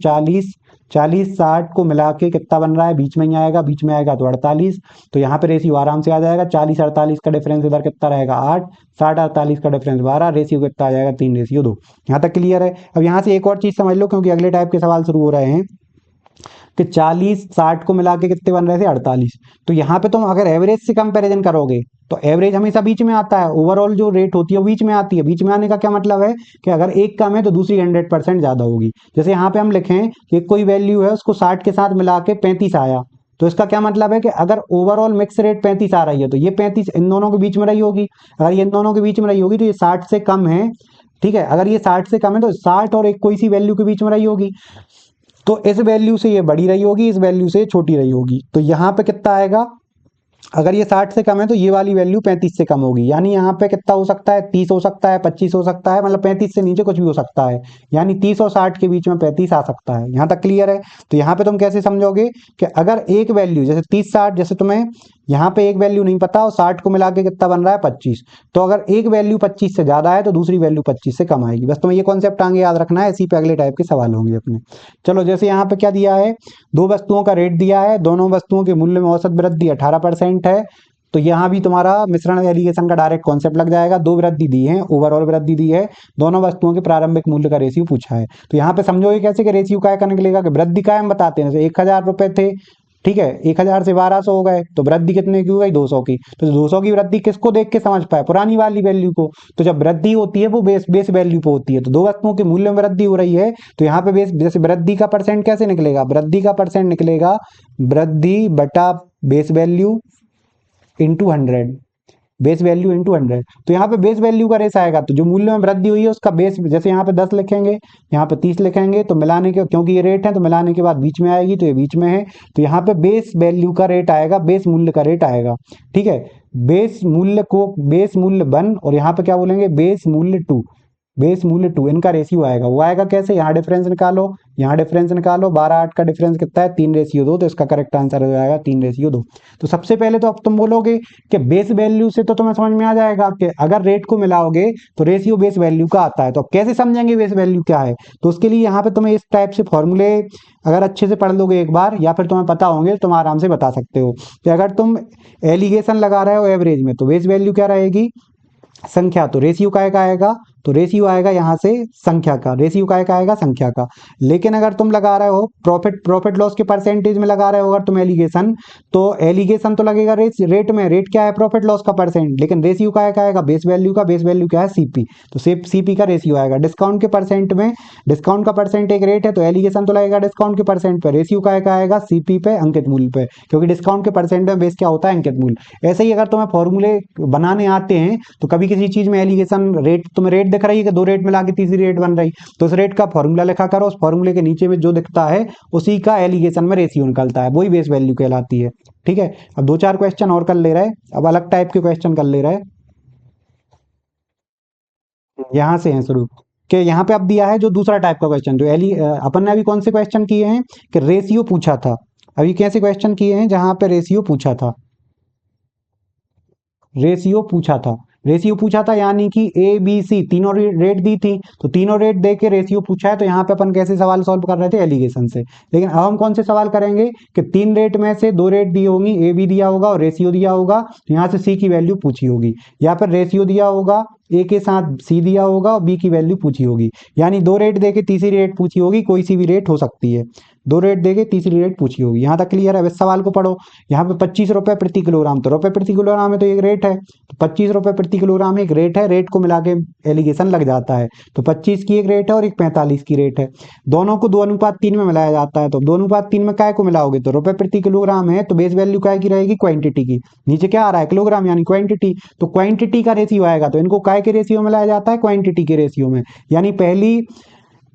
40-60 को मिला के कितना बन रहा है, बीच में ही आएगा, बीच में आएगा तो 48। तो यहाँ पे रेशियो आराम से आ जाएगा। 40-48 का डिफरेंस इधर कितना रहेगा 8, 60-48 का डिफरेंस 12, रेशियो कितना आ जाएगा 3:2। यहाँ तक क्लियर है। अब यहाँ से एक और चीज समझ लो, क्योंकि अगले टाइप के सवाल शुरू हो रहे हैं कि 40-60 को मिला के कितने बन रहे थे 48। तो यहाँ पे तुम अगर एवरेज से कंपैरिजन करोगे तो एवरेज हमेशा बीच में आता है, ओवरऑल जो रेट होती है वो बीच में आती है। बीच में आने का क्या मतलब है कि अगर एक कम है तो दूसरी 100% ज्यादा होगी। जैसे यहाँ पे हम लिखें कि कोई वैल्यू है उसको 60 के साथ मिला के 35 आया, तो इसका क्या मतलब है कि अगर ओवरऑल मिक्स रेट 35 आ रही है तो ये 35 इन दोनों के बीच में रही होगी। अगर ये इन दोनों के बीच में रही होगी तो ये 60 से कम है। ठीक है, अगर ये 60 से कम है तो 60 और एक कोई सी वैल्यू के बीच में रही होगी, तो इस वैल्यू से ये बड़ी रही होगी, इस वैल्यू से छोटी रही होगी। तो यहाँ पे कितना आएगा, अगर ये 60 से कम है तो ये वाली वैल्यू 35 से कम होगी, यानी यहाँ पे कितना हो सकता है 30 हो सकता है, 25 हो सकता है, मतलब 35 से नीचे कुछ भी हो सकता है, यानी 30 और 60 के बीच में 35 आ सकता है। यहाँ तक क्लियर है। तो यहाँ पे तुम कैसे समझोगे कि अगर एक वैल्यू जैसे 30-60, जैसे तुम्हें यहाँ पे एक वैल्यू नहीं पता और 60 को मिला के कितना बन रहा है 25, तो अगर एक वैल्यू 25 से ज्यादा है तो दूसरी वैल्यू 25 से कम आएगी। बस तुम्हें ये कॉन्सेप्ट आगे याद रखना है, इसी पे अगले टाइप के सवाल होंगे अपने। चलो, जैसे यहाँ पे क्या दिया है, दो वस्तुओं का रेट दिया है, दोनों वस्तुओं के मूल्य में औसत वृद्धि 18% है। तो यहाँ भी तुम्हारा मिश्रण एलिगेशन का डायरेक्ट कॉन्सेप्ट लग जाएगा। दो वृद्धि दी है, ओवरऑल वृद्धि दी है, दोनों वस्तुओं के प्रारंभिक मूल्य का रेशियो पूछा है। तो यहाँ पे समझोगे कैसे कि रेशियो काय का निकलेगा, कि वृद्धि का हम बताते हैं। जैसे 1000 रुपए थे, ठीक है, 1000 से 1200 हो गए, तो वृद्धि कितने की हो गई 200 की। तो 200 की वृद्धि किसको देख के समझ पाए, पुरानी वाली वैल्यू को। तो जब वृद्धि होती है वो बेस वैल्यू पे होती है, तो दो वस्तुओं के मूल्य में वृद्धि हो रही है, तो यहाँ पे बेस, जैसे वृद्धि का परसेंट कैसे निकलेगा, वृद्धि का परसेंट निकलेगा वृद्धि बटा base value into 100, base value into 100। तो यहाँ पे बेस वैल्यू का रेस आएगा, तो जो मूल्य में वृद्धि हुई है उसका बेस, जैसे यहाँ पे 10 लिखेंगे, यहाँ पे 30 लिखेंगे, तो मिलाने के, क्योंकि ये रेट है तो मिलाने के बाद बीच में आएगी, तो ये बीच में है, तो यहाँ पे बेस वैल्यू का रेट आएगा, बेस मूल्य का रेट आएगा। ठीक है, बेस मूल्य को, बेस मूल्य 1 और यहाँ पे क्या बोलेंगे बेस मूल्य 2, बेस मूल्य 2, इनका रेशियो आएगा। वो आएगा कैसे, यहाँ डिफरेंस निकालो, यहाँ डिफरेंस निकालो, 12-8 का डिफरेंस कितना है 3:2, तो इसका करेक्ट आंसर हो जाएगा 3:2। तो सबसे पहले तो अब तुम बोलोगे कि बेस वैल्यू से तो तुम्हें समझ में आ जाएगा कि अगर रेट को मिलाओगे तो रेशियो बेस वैल्यू का आता है। तो अब कैसे समझेंगे बेस वैल्यू क्या है, तो उसके लिए यहाँ पे तुम्हें इस टाइप से फॉर्मूले अगर अच्छे से पढ़ लोगे एक बार, या फिर तुम्हें पता होंगे, तुम आराम से बता सकते हो कि अगर तुम एलिगेशन लगा रहे हो एवरेज में, तो बेस वैल्यू क्या रहेगी, संख्या, तो रेशियो का आएगा, तो रेशियो आएगा यहाँ से संख्या का, रेशियो का आएगा संख्या का। लेकिन अगर तुम लगा रहे हो प्रॉफिट लॉस के परसेंटेज में लगा रहे हो अगर तुम एलिगेशन, तो एलिगेशन तो लगेगा रेट में, रेट क्या है प्रॉफिट लॉस का परसेंट, लेकिन रेशियो का आएगा बेस वैल्यू का, बेस वैल्यू क्या है सीपी, तो सीपी का रेशियो आएगा। डिस्काउंट के परसेंट में, डिस्काउंट का परसेंट एक रेट है तो एलिगेशन तो लगेगा डिस्काउंट के परसेंट पे, रेशियो का आएगा सीपी पे, अंकित मूल्य पे, क्योंकि डिस्काउंट के परसेंट में बेस क्या होता है अंकित मूल्य। ऐसे ही अगर तुम्हें फॉर्मूले बनाने आते हैं तो कभी किसी चीज में एलिगेशन रेट, तुम्हें रेट दिख रही है कि दो रेट मिला के तीसरी रेट बन रही, तो उस रेट का फॉर्मूला लिखा करो, उस फॉर्मूले के नीचे में जो दिखता है उसी का एलिगेशन में रेशियो निकलता है, वही बेस वैल्यू कहलाती है। ठीक है, अब दो चार क्वेश्चन और कर ले रहे हैं, अब अलग टाइप के क्वेश्चन कर ले रहे हैं। यहाँ से है शुरू कि यहाँ पे अब दिया है जो दूसरा टाइप का क्वेश्चन, जो अपन ने अभी कौन से क्वेश्चन किए हैं कि रेशियो पूछा था, अभी कैसे क्वेश्चन किए हैं जहां पे रेशियो पूछा था, रेशियो पूछा था, रेशियो पूछा था यानी कि ए बी सी तीनों रेट दी थी, तो तीनों रेट दे के रेशियो पूछा है, तो यहाँ पे अपन कैसे सवाल सॉल्व कर रहे थे एलिगेशन से। लेकिन अब हम कौन से सवाल करेंगे कि तीन रेट में से दो रेट दी होंगी, ए बी दिया होगा और रेशियो दिया होगा, तो यहाँ से सी की वैल्यू पूछी होगी, या फिर रेशियो दिया होगा, ए के साथ सी दिया होगा और बी की वैल्यू पूछी होगी, यानी दो रेट देके तीसरी रेट पूछी होगी, कोई सी भी रेट हो सकती है, दो रेट देके तीसरी रेट पूछी होगी। यहाँ तक क्लियर है, इस सवाल को पढ़ो। यहाँ पे 25 रुपए प्रति किलोग्राम, तो रुपए प्रति किलोग्राम है तो एक रेट है, तो 25 रुपए प्रति किलोग्राम एक रेट है, रेट को मिला के एलिगेशन लग जाता है, तो 25 की एक रेट है और एक 45 की रेट है, दोनों को 2:3 में मिलाया जाता है, तो 2:3 में काय को मिलाओगे, तो रुपए प्रति किलोग्राम है तो बेस वैल्यू काय की रहेगी क्वांटिटी की, नीचे क्या आ रहा है किलोग्राम यानी क्वांटिटी, तो क्वांटिटी का रेशियो आएगा, तो इनको काय के रेशियो में लाया जाता है क्वांटिटी के रेशियो में, यानी पहली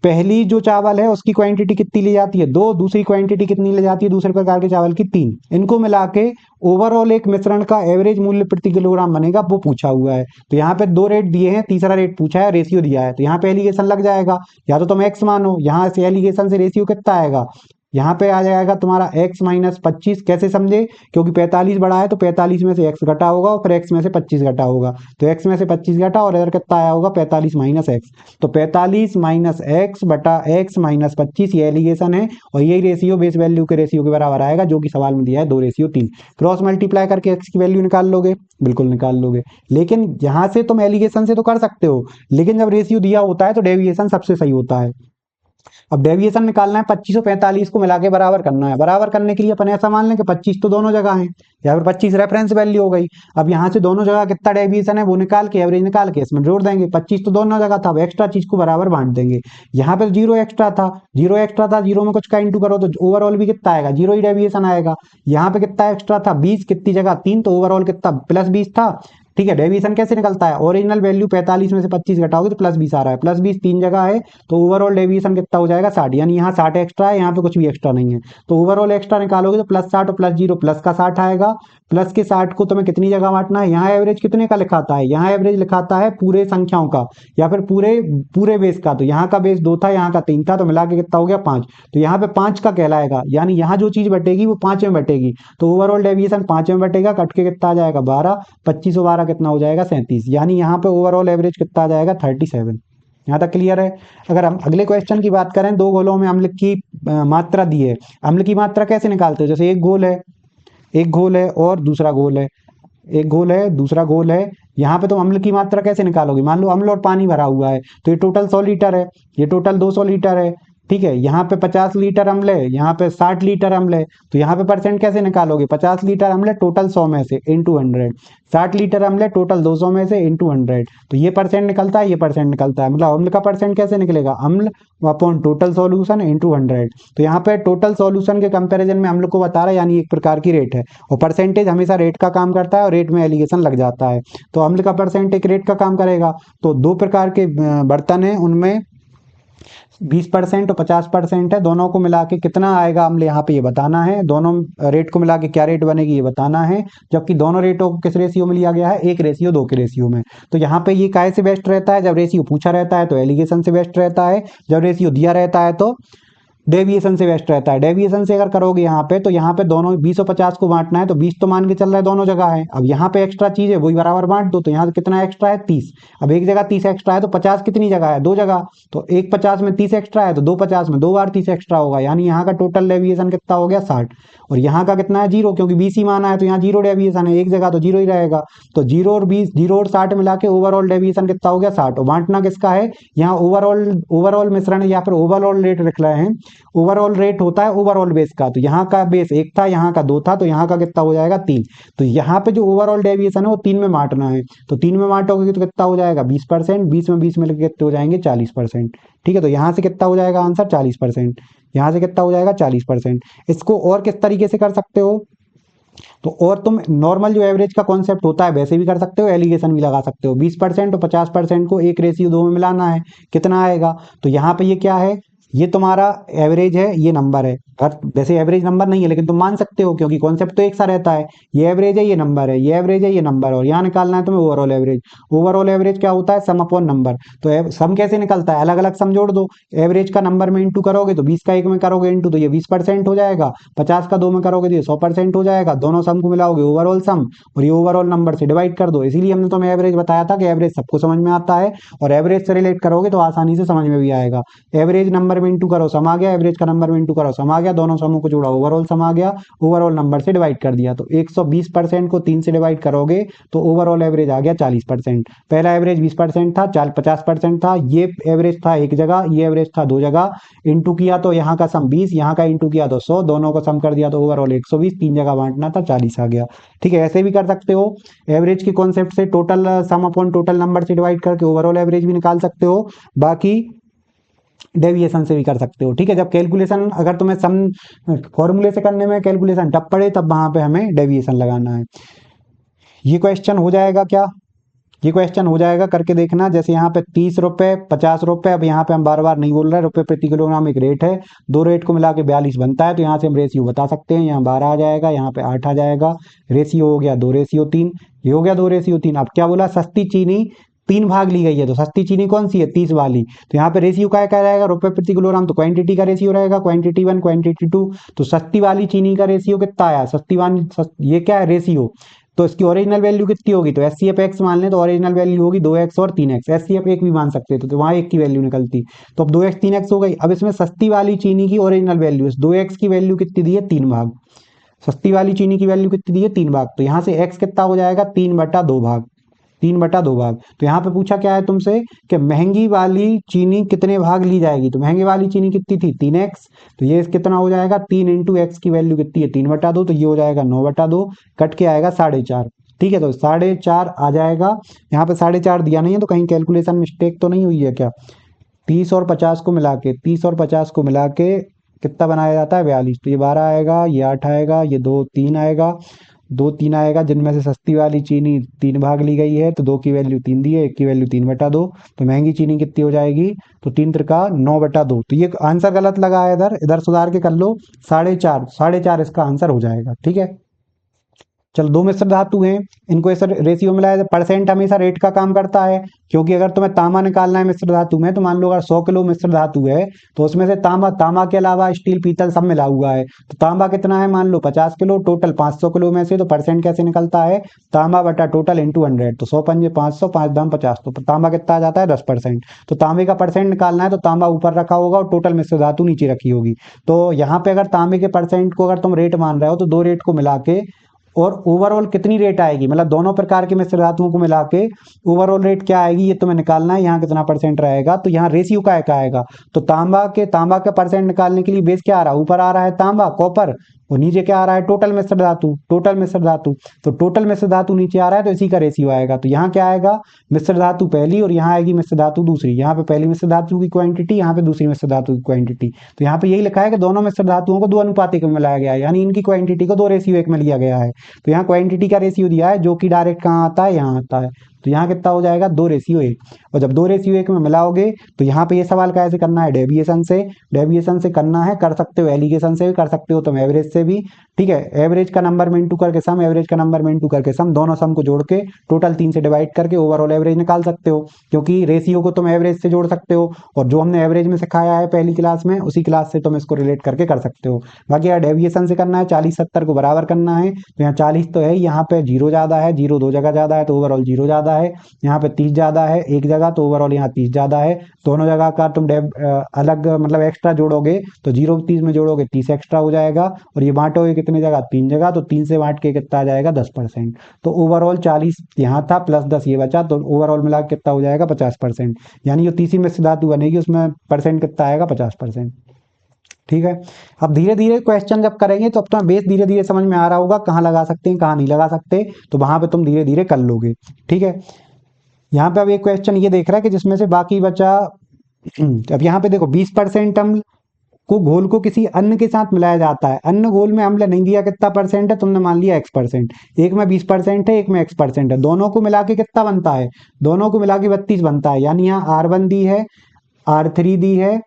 पहली जो चावल है उसकी क्वांटिटी कितनी ली जाती है दो, दूसरी क्वांटिटी कितनी ली जाती है दूसरे प्रकार के चावल की तीन, इनको मिला के ओवरऑल एक मिश्रण का एवरेज मूल्य प्रति किलोग्राम बनेगा, वो पूछा हुआ है। तो यहाँ पे दो रेट दिए हैं, तीसरा रेट पूछा है, रेशियो दिया है, तो यहाँ पे एलिगेशन लग जाएगा, या तो तुम एक्स मानो, यहाँ से एलिगेशन से रेशियो कितना आएगा, यहाँ पे आ जाएगा तुम्हारा x माइनस 25, कैसे समझे, क्योंकि 45 बड़ा है तो 45 में से x घटा होगा और फिर x में से 25 घटा होगा, तो x में से 25 घटा और इधर कितना आया होगा 45 माइनस एक्स, तो 45 माइनस एक्स बटा x माइनस 25, ये एलिगेशन है, और यही रेशियो बेस वैल्यू के रेशियो के बराबर आएगा, जो कि सवाल में दिया है 2:3। क्रॉस मल्टीप्लाई करके x की वैल्यू निकाल लोगे, बिल्कुल निकाल लोगे, लेकिन यहाँ से तुम एलिगेशन से तो कर सकते हो, लेकिन जब रेशियो दिया होता है तो डेविएशन सबसे सही होता है। अब डेविएशन निकालना है, 25 और 45 को मिला के बराबर करना है, बराबर करने के लिए अपन ऐसा मान लें कि 25 तो दोनों जगह है, या फिर 25 रेफरेंस वैल्यू हो गई। अब यहाँ से दोनों जगह कितना डेविएशन है वो निकाल के एवरेज निकाल के इसमें जोड़ देंगे, 25 तो दोनों जगह था, अब एक्स्ट्रा चीज को बराबर बांट देंगे। यहाँ पे जीरो एक्स्ट्रा था, जीरो एक्स्ट्रा था, जीरो में कुछ का इंटू करो तो ओवरऑल भी कितना आएगा, जीरो ही डेविएशन आएगा। यहाँ पे कितना एक्स्ट्रा था 20, कितनी जगह 3, तो ओवरऑल कितना +20 था। ठीक है, डेविएशन कैसे निकलता है, ओरिजिनल वैल्यू 45 में से 25 घटाओगे तो +20 आ रहा है, +20 तीन जगह है, तो ओवरऑल डेविएशन कितना हो जाएगा 60, यानी यहाँ 60 एक्स्ट्रा है, यहाँ पे कुछ भी एक्स्ट्रा नहीं है, तो ओवरऑल एक्स्ट्रा निकालोगे तो +60 और +0 प्लस का 60 आएगा। प्लस के 60 को तुम्हें कितनी जगह बांटना है, यहाँ एवरेज कितने का लिखाता है, यहाँ एवरेज लिखाता है पूरे संख्याओं का या फिर पूरे पूरे बेस का, तो यहाँ का बेस 2 था, यहाँ का 3 था, तो मिला के कितना हो गया 5, तो यहाँ पे 5 का कहलाएगा, यानी यहाँ जो चीज बटेगी वो 5 में बटेगी, तो ओवरऑल डेविएशन 5 में बटेगा, कट के कितना आ जाएगा 12, 25 और 12 कितना हो जाएगा 37, यानी यहाँ पे ओवरऑल एवरेज कितना आ जाएगा 37। यहाँ तक क्लियर है। अगर हम अगले क्वेश्चन की बात करें, दो घोलों में अम्ल की मात्रा दी है, अम्ल की मात्रा कैसे निकालते हैं, जैसे एक घोल है, एक घोल है और दूसरा घोल है, एक घोल है दूसरा घोल है, यहाँ पे तो अम्ल की मात्रा कैसे निकालोगे, मान लो अम्ल और पानी भरा हुआ है, तो ये टोटल 100 लीटर है, ये टोटल 200 लीटर है, ठीक है, यहाँ पे 50 लीटर अम्ल है, यहाँ पे 60 लीटर अम्ल है, तो यहाँ पे परसेंट कैसे निकालोगे, 50 लीटर अम्ल है टोटल 100 में से इंटू 100, 60 लीटर अम्ल है टोटल 200 में से इंटू 100, तो ये परसेंट निकलता है, ये परसेंट निकलता है, मतलब अम्ल का परसेंट कैसे निकलेगा, अम्ल अपॉन टोटल सॉल्यूशन इंटू 100, तो यहाँ पे टोटल सॉल्यूशन के कंपैरिजन में अम्ल को बता रहा है, यानी एक प्रकार की रेट है, और परसेंटेज हमेशा रेट का काम करता है और रेट में एलिगेशन लग जाता है, तो अम्ल का परसेंट एक रेट का काम करेगा। तो दो प्रकार के बर्तन है, उनमें 20% और 50% है, दोनों को मिला के कितना आएगा अम्ल यहाँ पे ये बताना है, दोनों रेट को मिला के क्या रेट बनेगी ये बताना है, जबकि दोनों रेटों को किस रेशियो में लिया गया है, 1:2 के रेशियो में। तो यहाँ पे ये काय से बेस्ट रहता है, जब रेशियो पूछा रहता है तो एलिगेशन से बेस्ट रहता है, जब रेशियो दिया रहता है तो डेविएशन से वेस्ट रहता है। डेविएशन से अगर करोगे यहाँ पे, तो यहाँ पे दोनों 20 और 50 को बांटना है, तो 20 तो मान के चल रहा है दोनों जगह है। अब यहाँ पे एक्स्ट्रा चीज है, वही बराबर बांट दो, तो यहाँ कितना एक्स्ट्रा है 30। अब एक जगह 30 एक्स्ट्रा है, तो 50 कितनी जगह है, दो जगह, तो एक 50 में 30 एक्स्ट्रा है, तो दो 50 में दो बार 30 एक्स्ट्रा होगा, यानी यहाँ का टोटल डेविएशन कितना हो गया 60। और यहाँ का कितना है 0, क्योंकि 20 ही माना है, तो यहाँ 0 डेविएशन है, एक जगह तो 0 ही रहेगा। तो 0 और 20, 0 और 60 मिला के ओवरऑल डेविएशन कितना हो गया 60। और बांटना किसका है, यहाँ ओवरऑल ओवरऑल मिश्रण या फिर ओवरऑल रेट लिख रहे हैं। ओवरऑल रेट होता है ओवरऑल बेस का, तो यहाँ का बेस 1 था, यहाँ का 2 था, तो यहाँ का कितना हो जाएगा 3। तो यहाँ पे जो ओवरऑल डेविएशन है वो 3 में बांटना है, तो 3 में बांटोगे तो कितना हो जाएगा 20%, 20 में 20 मिलकर कितने हो जाएंगे 40%। ठीक है, तो यहाँ से कितना हो जाएगा आंसर 40%, यहाँ से कितना हो जाएगा 40%। इसको और किस तरीके से कर सकते हो, तो और तुम नॉर्मल जो एवरेज का कॉन्सेप्ट होता है वैसे भी कर सकते हो, एलिगेशन भी लगा सकते हो। 20% और 50% को 1:2 में मिलाना है, कितना आएगा, तो यहाँ पे ये क्या है, ये तुम्हारा एवरेज है, ये नंबर है। वैसे एवरेज नंबर नहीं है, लेकिन तुम मान सकते हो क्योंकि कॉन्सेप्ट तो एक सा रहता है। ये एवरेज है, ये नंबर है, ये एवरेज है, ये नंबर, और यहाँ निकालना है तुम्हें ओवरऑल एवरेज। ओवरऑल एवरेज क्या होता है, सम अपॉन नंबर। तो सम कैसे निकलता है, अलग अलग सम जोड़ दो। एवरेज का नंबर में इंटू करोगे तो 20 का 1 में करोगे इंटू, तो ये 20% हो जाएगा। 50 का 2 में करोगे तो ये 100% हो जाएगा। दोनों सम को मिलाओगे ओवरऑल सम, और ये ओवरऑल नंबर से डिवाइड कर दो। इसीलिए हमने तुम्हें एवरेज बताया था कि एवरेज सबको समझ में आता है, और एवरेज से रिलेट करोगे तो आसानी से समझ में भी आएगा। एवरेज नंबर में इंटू करो सम आ गया, एवरेज का नंबर में इंटू करो सम आ गया, दोनों समूह को जोड़ा ओवरऑल सम आ गया, ओवरऑल नंबर से डिवाइड कर दिया। तो 120% को 3 से डिवाइड करोगे तो ओवरऑल एवरेज आ गया 40%। पहला एवरेज 20% था, 50% था, ये एवरेज था एक जगह, ये एवरेज था दो जगह। इंटू किया तो यहाँ का सम 20, यहाँ का इंटू किया तो 100, दोनों को सम कर दिया तो ओवरऑल 120, तीन जगह बांटना था 40 आ गया। ठीक है, ऐसे भी कर सकते हो। एवरेज के कॉन्सेप्ट से total sum upon total number से डिवाइड करके ओवरऑल एवरेज भी निकाल सकते हो। बाकी डेविएशन से भी कर सकते हो। ठीक है, जब कैलकुलेशन अगर तुम्हें सम फॉर्मूले से करने में कैलकुलेशन टफ पड़े तब वहां पे हमें डेविएशन लगाना है। ये क्वेश्चन हो जाएगा क्या, ये क्वेश्चन हो जाएगा, करके देखना। जैसे यहाँ पे 30 रुपए 50 रुपए, अब यहाँ पे हम बार बार नहीं बोल रहे, रुपए प्रति किलोग्राम एक रेट है, दो रेट को मिला के 42 बनता है। तो यहाँ से हम रेशियो बता सकते हैं, यहाँ 12 आ जाएगा, यहाँ पे 8 आ जाएगा। रेशियो हो गया 2:3, ये हो गया 2:3। अब क्या बोला, सस्ती चीनी 3 भाग ली गई है, तो सस्ती चीनी कौन सी है 30 वाली। तो यहाँ पे रेशियो क्या रहेगा, रुपए प्रति किलोग्राम, तो क्वांटिटी का रेशियो रहेगा, क्वांटिटी 1 क्वांटिटी 2। तो सस्ती वाली चीनी का रेशियो कितना आया, सस्ती वाली ये क्या है रेशियो, तो इसकी ओरिजिनल वैल्यू कितनी होगी, तो एचसीएफ एक्स मान लें, तो ओरिजिनल वैल्यू होगी 2x और 3x। एचसीएफ एक भी मान सकते थे, तो वहां एक की वैल्यू निकलती। तो अब 2x 3x हो गई। अब इसमें सस्ती वाली चीनी की ओरिजिनल वैल्यू, 2x की वैल्यू कितनी दी है 3 भाग, सस्ती वाली चीनी की वैल्यू कितनी दी है 3 भाग। तो यहाँ से x कितना हो जाएगा 3/2 भाग, 3/2 भाग। तो यहाँ पे पूछा क्या है तुमसे कि महंगी वाली चीनी कितने भाग ली जाएगी, तो महंगी वाली चीनी कितनी थी 3x, तो ये कितना हो जाएगा 3 इंटू एक्स की वैल्यू कितनी है 3/2, तो ये हो जाएगा 9/2, कट के आएगा 4.5। ठीक है, तो 4.5 आ जाएगा। यहाँ पे 4.5 दिया नहीं है, तो कहीं कैलकुलेशन मिस्टेक तो नहीं हुई है क्या। 30 और 50 को मिला के, 30 और 50 को मिला के कितना बनाया जाता है 42। तो ये 12 आएगा, ये 8 आएगा, ये 2 3 आएगा, 2 3 आएगा, जिनमें से सस्ती वाली चीनी 3 भाग ली गई है, तो 2 की वैल्यू 3 दी है, 1 की वैल्यू 3/2। तो महंगी चीनी कितनी हो जाएगी, तो 3 त्रिका 9/2। तो ये आंसर गलत लगा है, इधर इधर सुधार के कर लो, 4.5, 4.5 इसका आंसर हो जाएगा। ठीक है, चलो दो मिश्र धातु हैं, इनको ऐसा रेशियो मिला है। परसेंट हमेशा रेट का काम करता है, क्योंकि अगर तुम्हें तांबा निकालना है मिश्र धातु में, तो मान लो अगर 100 किलो मिश्र धातु है, तो उसमें से तांबा के अलावा स्टील पीतल सब मिला हुआ है। तो तांबा कितना है, मान लो 50 किलो, टोटल 500 किलो में से, तो परसेंट कैसे निकलता है, तांबा बटा टोटल इंटू 100। तो 100 पंजे 500, 5 दाम 50, तो तांबा कितना आ जाता है 10%। तो तांबे का परसेंट निकालना है, तो तांबा ऊपर रखा होगा और टोटल मिश्र धातु नीचे रखी होगी। तो यहाँ पे अगर तांबे के परसेंट को अगर तुम रेट मान रहे हो, तो दो रेट को मिला के और ओवरऑल कितनी रेट आएगी, मतलब दोनों प्रकार के मिश्र धातुओं को मिला के ओवरऑल रेट क्या आएगी, ये तुम्हें निकालना है। यहाँ कितना परसेंट रहेगा, तो यहाँ रेशियो का आएगा। तो तांबा का परसेंट निकालने के लिए बेस क्या आ रहा है, ऊपर आ रहा है तांबा कॉपर, और नीचे क्या आ रहा है टोटल मिश्र धातु, टोटल मिश्र धातु। तो टोटल मिश्र धातु नीचे आ रहा है, तो इसी का रेशियो आएगा। तो यहाँ क्या आएगा, मिश्र धातु पहली और यहाँ आएगी मिश्र धातु दूसरी। यहाँ पे पहली मिश्र धातु की क्वांटिटी, यहाँ पे दूसरी मिश्र धातु की क्वांटिटी। तो यहाँ पे यही लिखा है कि दोनों मिश्र धातुओं को 2 अनुपातिक में मिलाया गया है, यानी इनकी क्वांटिटी को 2:1 में लिया गया है। तो यहाँ क्वांटिटी का रेशियो दिया है, जो कि डायरेक्ट कहाँ आता है, यहाँ आता है। तो यहाँ कितना हो जाएगा 2:1। और जब 2:1 में मिलाओगे तो यहाँ पे ये सवाल कैसे करना है, डेविएशन से करना है। कर सकते हो एलिगेशन से भी, कर सकते हो तुम एवरेज से भी, ठीक है। एवरेज का नंबर में इंटू करके सम, एवरेज का नंबर में इंटू करके सम, दोनों सम को जोड़ के टोटल 3 से डिवाइड करके ओवरऑल एवरेज निकाल सकते हो, क्योंकि रेशियो को तुम एवरेज से जोड़ सकते हो। और जो हमने एवरेज में सिखाया है पहली क्लास में, उसी क्लास से तुम इसको रिलेट करके कर सकते हो। बाकी यार डेविएशन से करना है, 40-70 को बराबर करना है। तो यहाँ 40 तो है, यहाँ पे 0 ज़्यादा है, 0 2 जगह ज़्यादा है तो ओवरऑल 0 ज़्यादा है। यहाँ पे 30 ज़्यादा है एक जगह, तो ओवरऑल यहाँ 30 ज़्यादा है। दोनों जगह का तुम अलग मतलब एक्स्ट्रा जोड़ोगे तो 0 30 में जोड़ोगे 30 एक्स्ट्रा हो जाएगा। और ये बांटोगे कितनी जगह, 3 जगह, तो 3 से बांट के कितना आ जाएगा 10%। तो ओवरऑल 40 यहाँ था प्लस 10 ये बचा, तो ओवरऑल मिला के कितना हो जाएगा 50%। यानी जो तीसरी मिश्र धातु बनेगी उसमें परसेंट कितना आएगा 50%। ठीक है। अब धीरे धीरे क्वेश्चन जब करेंगे तो अब तुम्हें बेस धीरे धीरे समझ में आ रहा होगा, कहाँ लगा सकते हैं कहाँ नहीं लगा सकते, तो वहां पे तुम धीरे धीरे कर लोगे। ठीक है। यहाँ पे अब एक क्वेश्चन ये देख रहा है कि जिसमें से बाकी बचा अब यहाँ पे देखो 20% अम्ल को घोल को किसी अन्न के साथ मिलाया जाता है। अन्न घोल में अम्ल नहीं दिया कितना परसेंट है, तुमने मान लिया x%। एक में 20% है, एक में x% है, दोनों को मिला के कितना बनता है, दोनों को मिला के 32 बनता है। यानी यहाँ R1 दी है, R3 दी है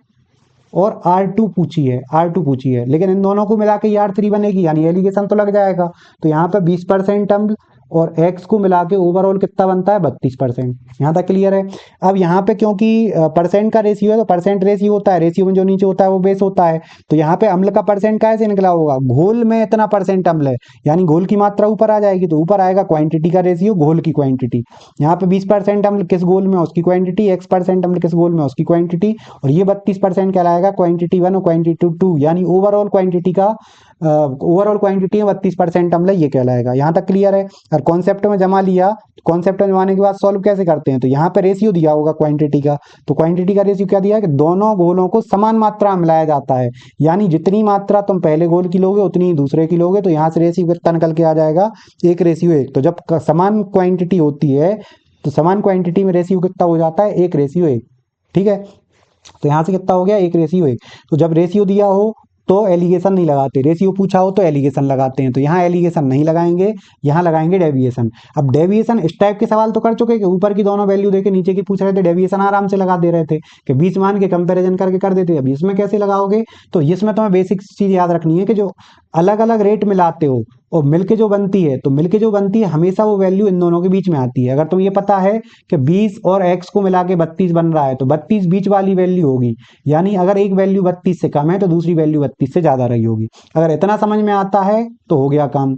और R2 पूछी है, लेकिन इन दोनों को मिला के ही R3 बनेगी, यानी एलिगेशन तो लग जाएगा। तो यहाँ पे 20% अम्ल और x को मिला के ओवरऑल कितना बनता है 32%। यहाँ तक क्लियर है। अब यहाँ पे क्योंकि परसेंट का रेशियो है तो परसेंट रेशियो होता है, रेशियो में जो नीचे होता है वो बेस होता है। तो यहाँ पे अम्ल का परसेंट कैसे निकला होगा, घोल में इतना परसेंट अम्ल है, यानी घोल की मात्रा ऊपर आ जाएगी, तो ऊपर आएगा क्वांटिटी का रेशियो घोल की क्वांटिटी। यहाँ पे 20% अम्ल किस घोल में उसकी क्वांटिटी, x% अम्ल किस घोल में उसकी क्वांटिटी, और ये 32% कहलाएगा क्वांटिटी 1 और क्वांटिटी 2, यानी ओवरऑल क्वांटिटी का ओवरऑल क्वांटिटी में 32% अम्ल ये कहलाएगा। यहाँ तक क्लियर है। और कॉन्सेप्ट में जमा लिया, कॉन्सेप्ट में जमाने के बाद सॉल्व कैसे करते हैं, तो यहाँ पे रेशियो दिया होगा क्वांटिटी का, तो क्वांटिटी का रेशियो क्या दिया है कि दोनों घोलों को समान मात्रा में मिलाया जाता है, यानी जितनी मात्रा तुम पहले घोल की लोगे उतनी ही दूसरे की लोगे। तो यहाँ से रेशियो कितना निकल के आ जाएगा 1:1। तो जब समान क्वांटिटी होती है तो समान क्वांटिटी में रेशियो कितना हो जाता है 1:1। ठीक है। तो यहाँ से कितना हो गया 1:1। तो जब रेशियो दिया हो तो एलिगेशन नहीं लगाते, रेशियो पूछा हो तो एलिगेशन लगाते हैं। तो यहाँ एलिगेशन नहीं लगाएंगे, यहाँ लगाएंगे डेविएशन। अब डेविएशन इस टाइप के सवाल तो कर चुके कि ऊपर की दोनों वैल्यू देके नीचे की पूछ रहे थे, डेविएशन आराम से लगा दे रहे थे कि बीच मान के कंपैरिजन करके कर देते। अब इसमें कैसे लगाओगे, तो इसमें तुम्हें बेसिक चीज याद रखनी है कि जो अलग अलग रेट मिलाते हो और मिलके जो बनती है, तो मिलके जो बनती है हमेशा वो वैल्यू इन दोनों के बीच में आती है। अगर तुम्हें ये पता है कि 20 और x को मिला के 32 बन रहा है तो 32 बीच वाली वैल्यू होगी, यानी अगर एक वैल्यू 32 से कम है तो दूसरी वैल्यू 32 से ज्यादा रही होगी। अगर इतना समझ में आता है तो हो गया काम।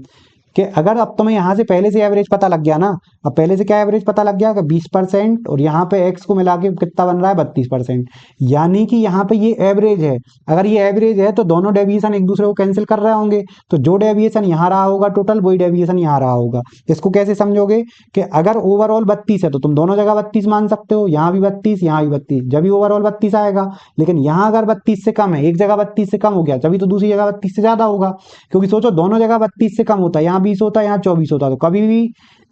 कि अगर अब तुम्हें यहाँ से पहले से एवरेज पता लग गया ना, अब पहले से क्या एवरेज पता लग गया कि 20% और यहाँ पे x को मिला के कितना बन रहा है 32%, यानी कि यहाँ पे ये एवरेज है। अगर ये एवरेज है तो दोनों डेविएशन एक दूसरे को कैंसिल कर रहे होंगे, तो जो डेविएशन यहाँ रहा होगा टोटल वही डेविएशन यहाँ रहा होगा। इसको कैसे समझोगे कि अगर ओवरऑल 32 है तो तुम दोनों जगह 32 मान सकते हो, यहाँ भी 32 यहाँ भी 32, जब भी ओवरऑल 32 आएगा। लेकिन यहाँ अगर 32 से कम है, एक जगह 32 से कम हो गया तभी तो दूसरी जगह 32 से ज्यादा होगा, क्योंकि सोचो दोनों जगह 32 से कम होता है, यहाँ 20 होता है यहाँ 24 होता, तो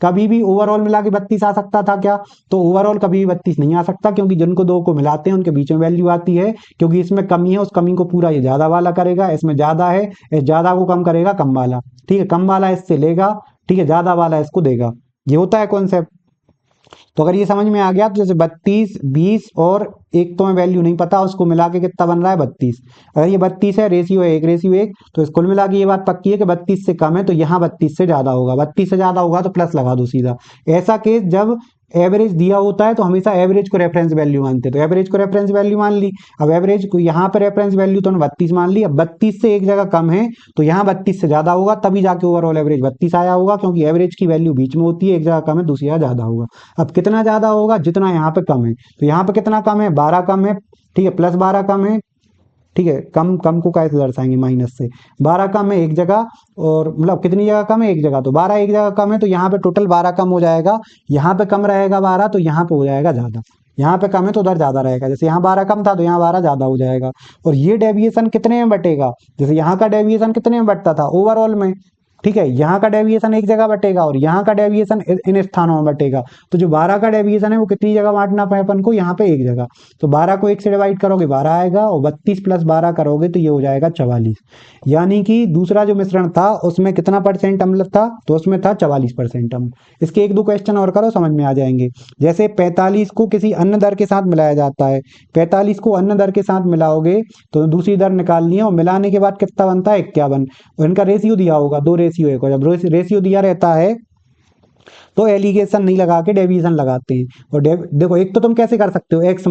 कभी भी ओवरऑल मिला के 32 आ सकता था क्या, तो ओवरऑल कभी भी 32 नहीं आ सकता, क्योंकि जिनको दो को मिलाते हैं उनके बीच में वैल्यू आती है। क्योंकि इसमें कमी है, उस कमी को पूरा ये ज्यादा वाला करेगा, इसमें ज्यादा है इस ज्यादा को कम करेगा कम वाला। ठीक है, कम वाला इससे लेगा, ठीक है, ज्यादा वाला इसको देगा। ये होता है कॉन्सेप्ट। तो अगर ये समझ में आ गया तो जैसे 32 20 और एक तो मैं वैल्यू नहीं पता, उसको मिला के कितना बन रहा है 32। अगर ये 32 है, रेशियो है 1:1, तो कुल मिला के ये बात पक्की है कि 32 से कम है तो यहाँ 32 से ज्यादा होगा, 32 से ज्यादा होगा तो प्लस लगा दो सीधा। ऐसा केस जब एवरेज दिया होता है तो हमेशा एवरेज को रेफरेंस वैल्यू मानते हैं, तो एवरेज को रेफरेंस वैल्यू मान ली। अब एवरेज को यहाँ पे रेफरेंस वैल्यू तो 32 मान ली। अब 32 से एक जगह कम है तो यहाँ 32 से ज्यादा होगा, तभी जाके ओवरऑल एवरेज 32 आया होगा, क्योंकि एवरेज की वैल्यू बीच में होती है, एक जगह कम है दूसरी जगह ज्यादा होगा। अब कितना ज्यादा होगा, जितना यहाँ पे कम है, तो यहाँ पे कितना कम है 12 कम है, ठीक है, प्लस 12 कम है, ठीक है, कम कम को कैसे दर्शाएंगे माइनस से, 12 कम है एक जगह, और मतलब कितनी जगह कम है एक जगह, तो 12 एक जगह कम है तो यहाँ पे टोटल 12 कम हो जाएगा। यहाँ पे कम रहेगा 12 तो यहाँ पे हो जाएगा ज्यादा, यहाँ पे कम है तो उधर ज्यादा रहेगा, जैसे यहाँ 12 कम था तो यहाँ 12 ज्यादा हो जाएगा। और ये डेविएशन कितने में बटेगा, जैसे यहाँ का डेविएशन कितने में बटता था ओवरऑल में, ठीक है, यहाँ का डेविएशन एक जगह बटेगा और यहाँ का डेविएशन इन स्थानों में बटेगा। तो जो 12 का डेविएशन है वो कितनी जगह बांटना पाए अपन को, यहाँ पे एक जगह। तो 12 को 1 से डिवाइड करोगे 12 आएगा, और 32 प्लस 12 करोगे तो ये हो जाएगा 44। यानी कि दूसरा जो मिश्रण था उसमें कितना परसेंट अम्ल था, तो उसमें था 44% अम्ल। इसके एक दो क्वेश्चन और करो, समझ में आ जाएंगे। जैसे 45 को किसी अन्य दर के साथ मिलाया जाता है, 45 को अन्य दर के साथ मिलाओगे तो दूसरी दर निकालनी है, और मिलाने के बाद कितना बनता है 51। और इनका रेशियो दिया होगा 2:1 को, जब रेशियो दिया रहता है तो एलिगेशन नहीं लगा के डेविएशन लगाते हैं। और देखो, एक तो तुम कैसे कर सकते हो, एक्स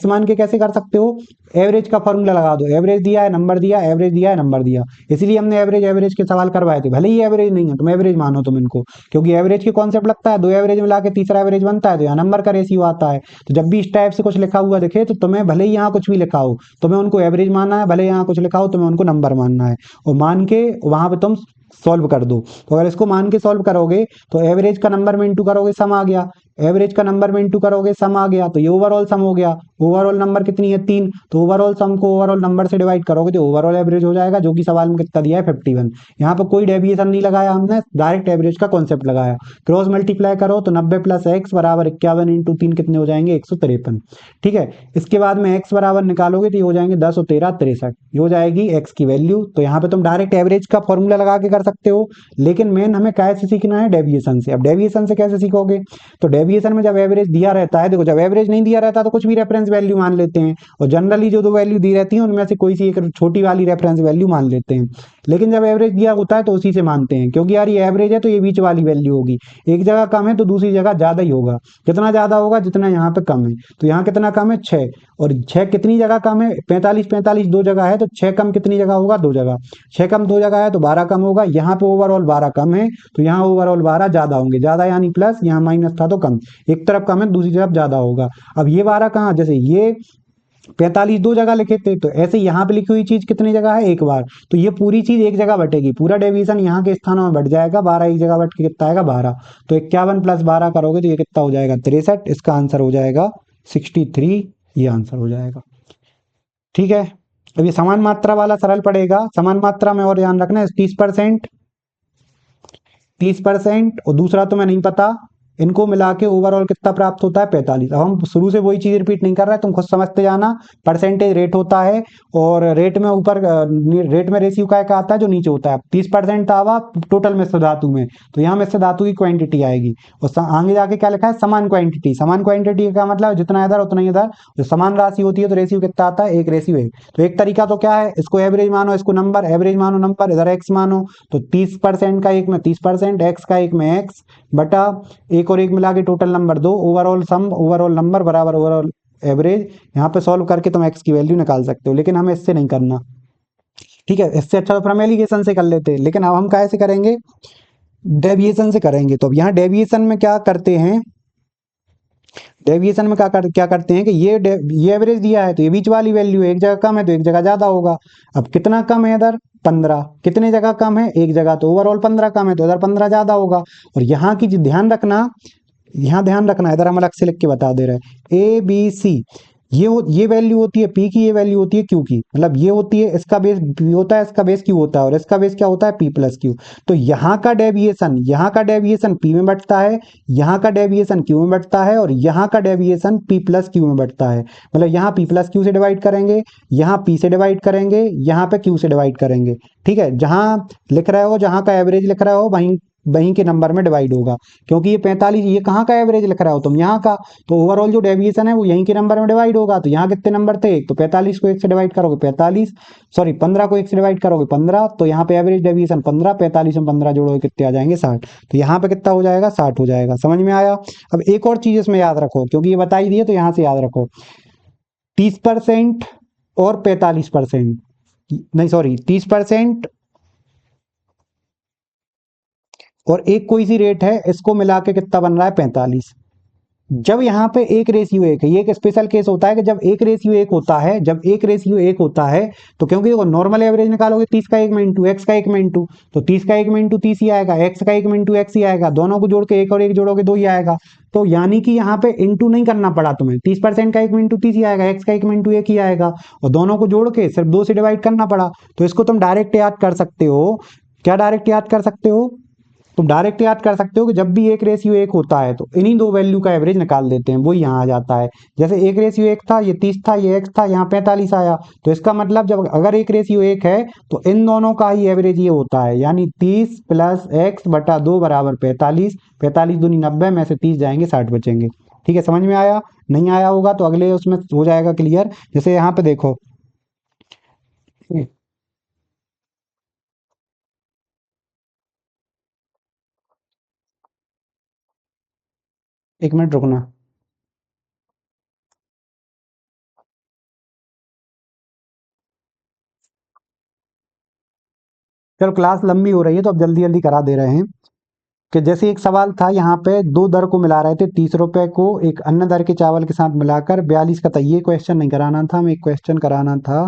मान के कैसे कर सकते हो, एवरेज का फॉर्मूला लगा दो। एवरेज दिया है नंबर दिया, एवरेज दिया है नंबर दिया, इसीलिए हमने एवरेज के सवाल करवाए थे। भले ही एवरेज नहीं है, तुम एवरेज मानो तुम इनको, क्योंकि एवरेज के कॉन्सेप्ट लगता है, दो एवरेज मिला के तीसरा एवरेज बनता है, तो यहाँ नंबर का रेशियो आता है। तो जब भी इस टाइप से कुछ लिखा हुआ दिखे तो तुम्हें, भले ही यहाँ कुछ भी लिखा हो, तुम्हें उनको एवरेज मानना है, भले यहाँ कुछ लिखा हो तुम्हें उनको नंबर मानना है, और मान के वहां पे तुम सॉल्व कर दो। तो अगर इसको मान के सॉल्व करोगे तो एवरेज का नंबर में इंटू करोगे सम आ गया, एवरेज का नंबर में इंटू करोगे सम आ गया, तो ये ओवरऑल सम हो गया। ओवरऑल नंबर कितनी है 3, तो ओवरऑल सम को ओवरऑल नंबर से डिवाइड करोगे तो ओवरऑल एवरेज हो जाएगा, जो कि सवाल में कितना दिया है 51। यहाँ पर कोई डेविएशन नहीं लगाया हमने, डायरेक्ट एवरेज का कॉन्सेप्ट लगाया। क्रॉस मल्टीप्लाई करो तो 90 प्लस एक्स बराबर 51 इंटू 3 कितने हो जाएंगे 153। ठीक है, इसके बाद में एक्स बराबर निकालोगे तो ये हो जाएंगे 10 और 13 63, ये हो जाएगी एक्स की वैल्यू। तो यहाँ पे तुम डायरेक्ट एवरेज का फॉर्मूला लगा के कर सकते हो, लेकिन मेन हमें कैसे सीखना है, डेविएशन से। अब डेविएशन से कैसे सीखोगे, तो डेविएशन में जब एवरेज दिया रहता है, देखो जब एवरेज नहीं दिया रहता तो कुछ भी रेफरेंस वैल्यू मान लेते हैं, और जनरली जो दो वैल्यू दी रहती है उनमें से कोई सी एक छोटी वाली रेफरेंस वैल्यू मान लेते हैं। लेकिन जब एवरेज दिया होता है तो उसी से मानते हैं, क्योंकि यार ये एवरेज है तो ये बीच वाली वैल्यू होगी, एक जगह कम है तो दूसरी जगह ज्यादा ही होगा। कितना ज्यादा होगा, जितना यहाँ पे कम है। तो यहाँ कितना कम है 6, और 6 कितनी जगह कम है, 45 45 दो जगह है, तो 6 कम कितनी जगह होगा, 2 जगह। 6 कम 2 जगह है तो 12 कम होगा। यहाँ पे ओवरऑल 12 कम है तो यहाँ ओवरऑल 12 ज्यादा होंगे, ज्यादा यानी प्लस, यहाँ माइनस था तो कम, एक तरफ कम है दूसरी तरफ ज्यादा होगा। अब ये 12 कहाँ, जैसे ये 45 दो जगह लिखे थे, तो ऐसे यहाँ पे लिखी हुई चीज कितनी जगह है, एक बार। तो ये पूरी चीज एक जगह बटेगी, पूरा डेविएशन यहाँ के स्थानों में बट जाएगा, 12 एक जगह बट के कितना आएगा 12। तो 51 प्लस 12 करोगे तो ये कितना हो जाएगा 63, इसका आंसर हो जाएगा 63, ये आंसर हो जाएगा। ठीक है, अब ये समान मात्रा वाला सरल पड़ेगा। समान मात्रा में और ध्यान रखना है 30%, 30% और दूसरा तो मैं नहीं पता, इनको मिला के ओवरऑल कितना प्राप्त होता है 45। अब हम शुरू से वही चीज रिपीट नहीं कर रहे, तुम खुद समझते जाना। परसेंटेज रेट होता है, और रेट में ऊपर रेट में रेशियो का आता है जो नीचे होता है। 30% आवा टोटल मिश्र धातु में, तो यहाँ मिश्र धातु की क्वांटिटी आएगी, और आगे जाके क्या लिखा है, समान क्वांटिटी। समान क्वांटिटी का मतलब जितना इधर उतना ही इधर, जो समान राशि होती है तो रेशियो कितना आता है 1:1। तो एक तरीका तो क्या है, इसको एवरेज मानो, इसको नंबर, एवरेज मानो नंबर, इधर एक्स मानो। तो 30% का एक में 30%, एक्स का एक में एक्स बटा एक और एक मिला के टोटल नंबर 2, ओवरऑल सम ओवरऑल नंबर बराबर ओवरऑल एवरेज। यहाँ पे सॉल्व करके तुम एक्स की वैल्यू निकाल सकते हो, लेकिन हमें इससे नहीं करना। ठीक है, इससे अच्छा तो फ्रॉम एलिगेशन से कर लेते हैं, लेकिन अब हम कैसे करेंगे, डेविएशन से करेंगे। तो अब यहाँ डेविएशन में क्या करते हैं, डेविएशन में क्या करते हैं कि ये एवरेज दिया है तो ये बीच वाली वैल्यू एक जगह कम है तो एक जगह ज्यादा होगा। अब कितना कम है इधर 15, कितने जगह कम है एक जगह, तो ओवरऑल 15 कम है तो इधर 15 ज्यादा होगा। और यहाँ की ध्यान रखना, यहाँ ध्यान रखना, इधर हम अलग से लिख के बता दे रहे हैं, ए बी सी, ये वैल्यू होती है पी की, ये वैल्यू होती है क्यू की। मतलब ये होती है, इसका बेस पी होता है, इसका बेस क्यू होता है, और इसका बेस क्या होता है पी प्लस क्यू। तो यहाँ का डेविएशन पी में बटता है, यहाँ का डेविएशन क्यू में बटता है, और यहाँ का डेविएशन पी प्लस क्यू में बटता है। मतलब यहाँ पी प्लस क्यू से डिवाइड करेंगे, यहाँ पी से डिवाइड करेंगे, यहाँ पे क्यू से डिवाइड करेंगे। ठीक है, जहाँ लिख रहे हो, जहाँ का एवरेज लिख रहे हो वहीं वहीं के नंबर में डिवाइड होगा, क्योंकि ये 45, ये कहाँ का एवरेज लिख रहा हो तुम, यहाँ का। तो ओवरऑल जो डेविएशन है वो यहीं के नंबर में डिवाइड होगा। तो यहाँ कितने नंबर थे, तो 45 को 1 से डिवाइड करोगे 45, सॉरी 15 को 1 से डिवाइड करोगे 15, तो यहाँ पे एवरेज डेविएशन 15, 45 में 15 जोड़ोगे कितने आ जाएंगे 60। तो यहाँ पे कितना हो जाएगा 60 हो जाएगा। समझ में आया। अब एक और चीज इसमें याद रखो, क्योंकि ये बताई दी है तो यहाँ से याद रखो, 30% और 45%, नहीं सॉरी 30% और एक कोई सी रेट है, इसको मिला के कितना बन रहा है 45। जब यहाँ पे 1:1 है, ये एक स्पेशल केस होता है कि जब 1:1 होता है, जब 1:1 होता है तो क्योंकि देखो नॉर्मल एवरेज निकालोगे 30 का 1 में इंटू एक्स का 1 में इंटू, तो 30 का 1 में इंटू 30 ही आएगा, एक्स का 1 में इंटू एक्स ही आएगा, दोनों को जोड़ के 1 और 1 जोड़ोगे 2 ही आएगा। तो यानी कि यहाँ पे इंटू नहीं करना पड़ा तुम्हें, 30% का 1 में इंटू 30 ही आएगा, एक्स का 1 में इंटू 1 ही आएगा, और दोनों को जोड़ के सिर्फ 2 से डिवाइड करना पड़ा। तो इसको तुम डायरेक्ट याद कर सकते हो क्या डायरेक्ट याद कर सकते हो? तुम डायरेक्ट याद कर सकते हो कि जब भी एक रेशियो एक होता है तो इन्हीं दो वैल्यू का एवरेज निकाल देते हैं, वो यहाँ आ जाता है। जैसे एक रेशियो एक था, ये 30 था, ये x था, यहाँ 45 आया, तो इसका मतलब जब अगर एक रेशियो एक है तो इन दोनों का ही एवरेज ये होता है, यानी 30 प्लस एक्स बटा 2 बराबर 45। 45 दूनी 90 में से 30 जाएंगे 60 बचेंगे। ठीक है, समझ में आया? नहीं आया होगा तो अगले उसमें हो जाएगा क्लियर। जैसे यहाँ पे देखो, एक मिनट रुकना। चलो क्लास लंबी हो रही है तो अब जल्दी जल्दी करा दे रहे हैं। कि जैसे एक सवाल था, यहाँ पे दो दर को मिला रहे थे, 30 रुपए को एक अन्य दर के चावल के साथ मिलाकर 42 का था। ये क्वेश्चन नहीं कराना था, हमें एक क्वेश्चन कराना था।